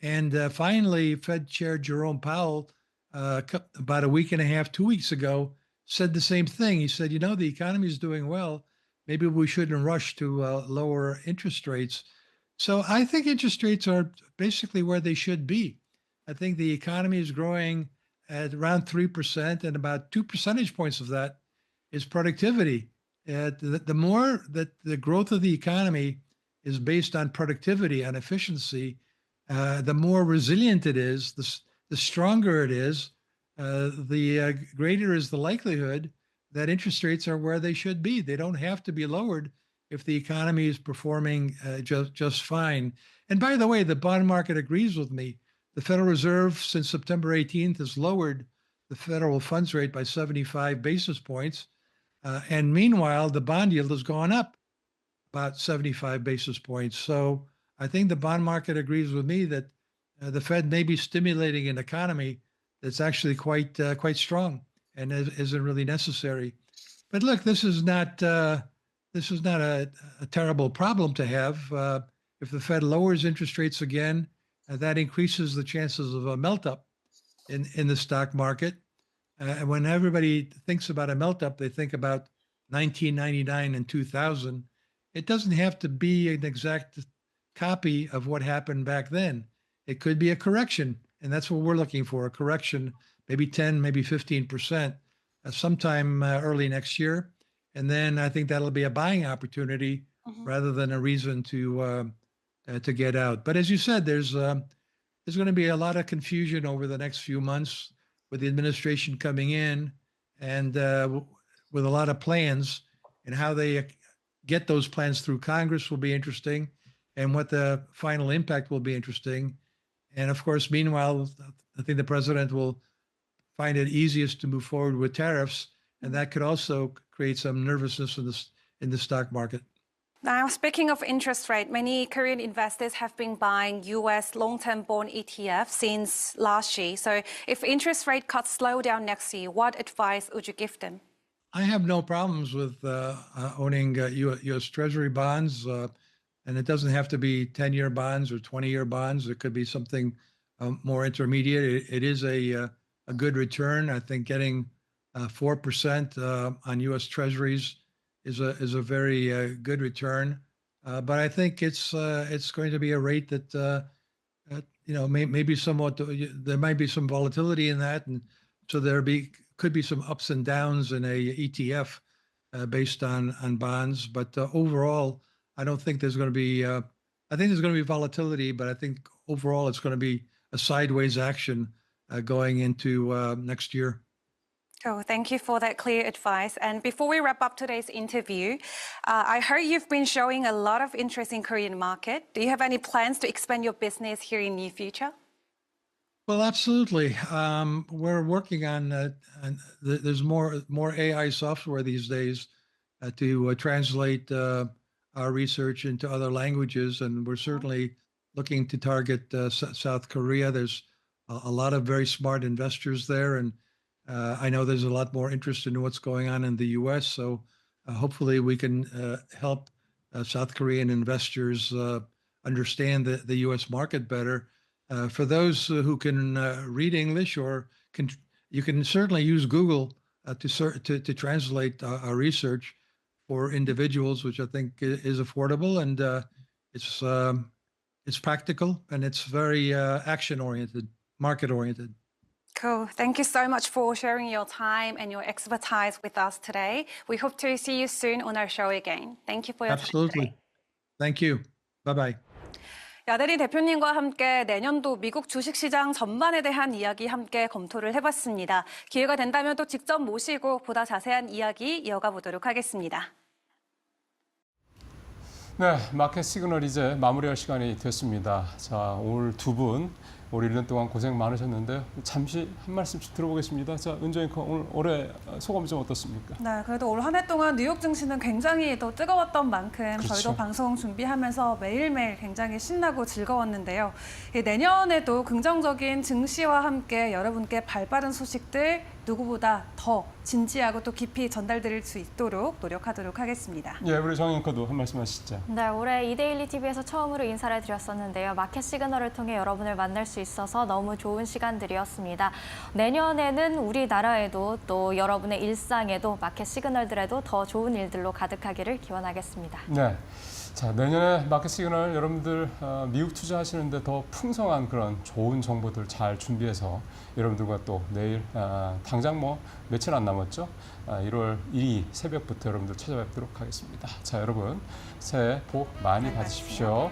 And finally, Fed Chair Jerome Powell, about a week and a half, 2 weeks ago, said the same thing. He said, the economy is doing well. Maybe we shouldn't rush to lower interest rates. So I think interest rates are basically where they should be. I think the economy is growing at around 3%, and about 2 percentage points of that is productivity. The more that the growth of the economy is based on productivity and efficiency, the more resilient it is, the stronger it is, the greater is the likelihood that interest rates are where they should be. They don't have to be lowered if the economy is performing just fine. And by the way, the bond market agrees with me. The Federal Reserve, since September 18th, has lowered the federal funds rate by 75 basis points. And meanwhile, the bond yield has gone up about 75 basis points. So I think the bond market agrees with me that the Fed may be stimulating an economy that's actually quite strong and isn't really necessary. But look, this is not a terrible problem to have. If the Fed lowers interest rates again, that increases the chances of a melt up in the stock market. And when everybody thinks about a melt up, they think about 1999 and 2000. It doesn't have to be an exact copy of what happened back then. It could be a correction, and that's what we're looking for, a correction, maybe 10, maybe 15%, sometime early next year. And then I think that'll be a buying opportunity rather than a reason to get out. But as you said, there's going to be a lot of confusion over the next few months with the administration coming in and with a lot of plans, and how they get those plans through Congress will be interesting, and what the final impact will be interesting. And of course, meanwhile, I think the president will find it easiest to move forward with tariffs, and that could also create some nervousness in the stock market. Now, speaking of interest rate, many Korean investors have been buying U.S. long-term bond ETF since last year. So if interest rate cuts slow down next year, what advice would you give them? I have no problems with owning U.S. Treasury bonds, and it doesn't have to be 10-year bonds or 20-year bonds. It could be something more intermediate. It is a good return. I think getting 4% on U.S. Treasuries is a very good return, but I think it's going to be a rate that maybe somewhat there might be some volatility in that, and so could be some ups and downs in a ETF based on bonds. But overall, I don't think there's going to be. I think there's going to be volatility, but I think overall it's going to be a sideways action going into next year. Oh, thank you for that clear advice. And before we wrap up today's interview, I heard you've been showing a lot of interest in Korean market. Do you have any plans to expand your business here in near future? Well, absolutely. We're working on. There's more AI software these days to translate our research into other languages, and we're certainly looking to target South Korea. There's a lot of very smart investors there, and I know there's a lot more interest in what's going on in the U.S. So hopefully we can help South Korean investors understand the U.S. market better. For those who can read English, you can certainly use Google to translate our research for individuals, which I think is affordable, and it's practical, and it's very action-oriented, market-oriented. Cool. Thank you so much for sharing your time and your expertise with us today. We hope to see you soon on our show again. Thank you for your time Absolutely. today. Thank you. Bye-bye. 야대리 대표님과 함께 내년도 미국 주식시장 전반에 대한 이야기 함께 검토를 해봤습니다. 기회가 된다면 또 직접 모시고 보다 자세한 이야기 이어가 보도록 하겠습니다. 네, 마켓 시그널 이제 마무리할 시간이 됐습니다. 자, 오늘 두 분 올 1년 동안 고생 많으셨는데 잠시 한 말씀씩 들어보겠습니다. 자, 은정 앵커 오늘 올해 소감이 좀 어떻습니까? 네, 그래도 올 한 해 동안 뉴욕 증시는 굉장히 또 뜨거웠던 만큼 그렇죠. 저희도 방송 준비하면서 매일매일 굉장히 신나고 즐거웠는데요. 내년에도 긍정적인 증시와 함께 여러분께 발빠른 소식들 누구보다 더 진지하고 또 깊이 전달드릴 수 있도록 노력하도록 하겠습니다. 예, 우리 정 앵커도 한 말씀 하시죠. 네, 올해 이데일리 TV에서 처음으로 인사를 드렸었는데요. 마켓 시그널을 통해 여러분을 만날 수 있어서 너무 좋은 시간들이었습니다. 내년에는 우리나라에도 또 여러분의 일상에도 마켓 시그널들에도 더 좋은 일들로 가득하기를 기원하겠습니다. 네. 자, 내년에 마켓 시그널 여러분들 미국 투자하시는데 더 풍성한 그런 좋은 정보들 잘 준비해서 여러분들과 또 내일 당장 뭐 며칠 안 남았죠? 1월 2일 새벽부터 여러분들 찾아뵙도록 하겠습니다. 자, 여러분 새해 복 많이 받으십시오.